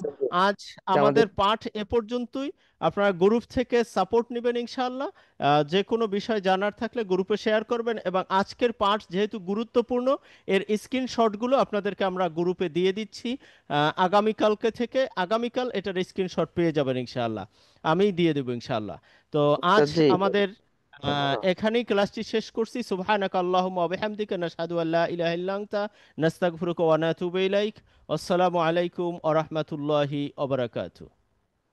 আজ আমাদের আমাদের পাঠ এ পর্যন্তই। আপনারা গ্রুপ থেকে সাপোর্ট নেবেন ইনশাআল্লাহ। যে কোনো বিষয় জানার থাকলে গ্রুপে শেয়ার করবেন, এবং আজকের পাঠ যেহেতু গুরুত্বপূর্ণ, এর স্ক্রিনশটগুলো আপনাদেরকে আমরা গ্রুপে দিয়ে দিচ্ছি। আগামীকাল এটার স্ক্রিনশট পেয়ে যাবেন ইনশাআল্লাহ, আমি দিয়ে দেবো ইনশাআল্লাহ। তো আজ উস্তাদজি আমাদের এখানেই ক্লাসটি শেষ করছি। সুবহানাকা আল্লাহুম্মা ওয়া বিহামদিকা নাশহাদু আল্লা ইলাহা ইল্লা আনতা নাস্তাগফিরুকা ওয়া নাতুবু ইলাইক। আসসালামু আলাইকুম ওয়া রাহমাতুল্লাহি ওয়া বারাকাতুহু।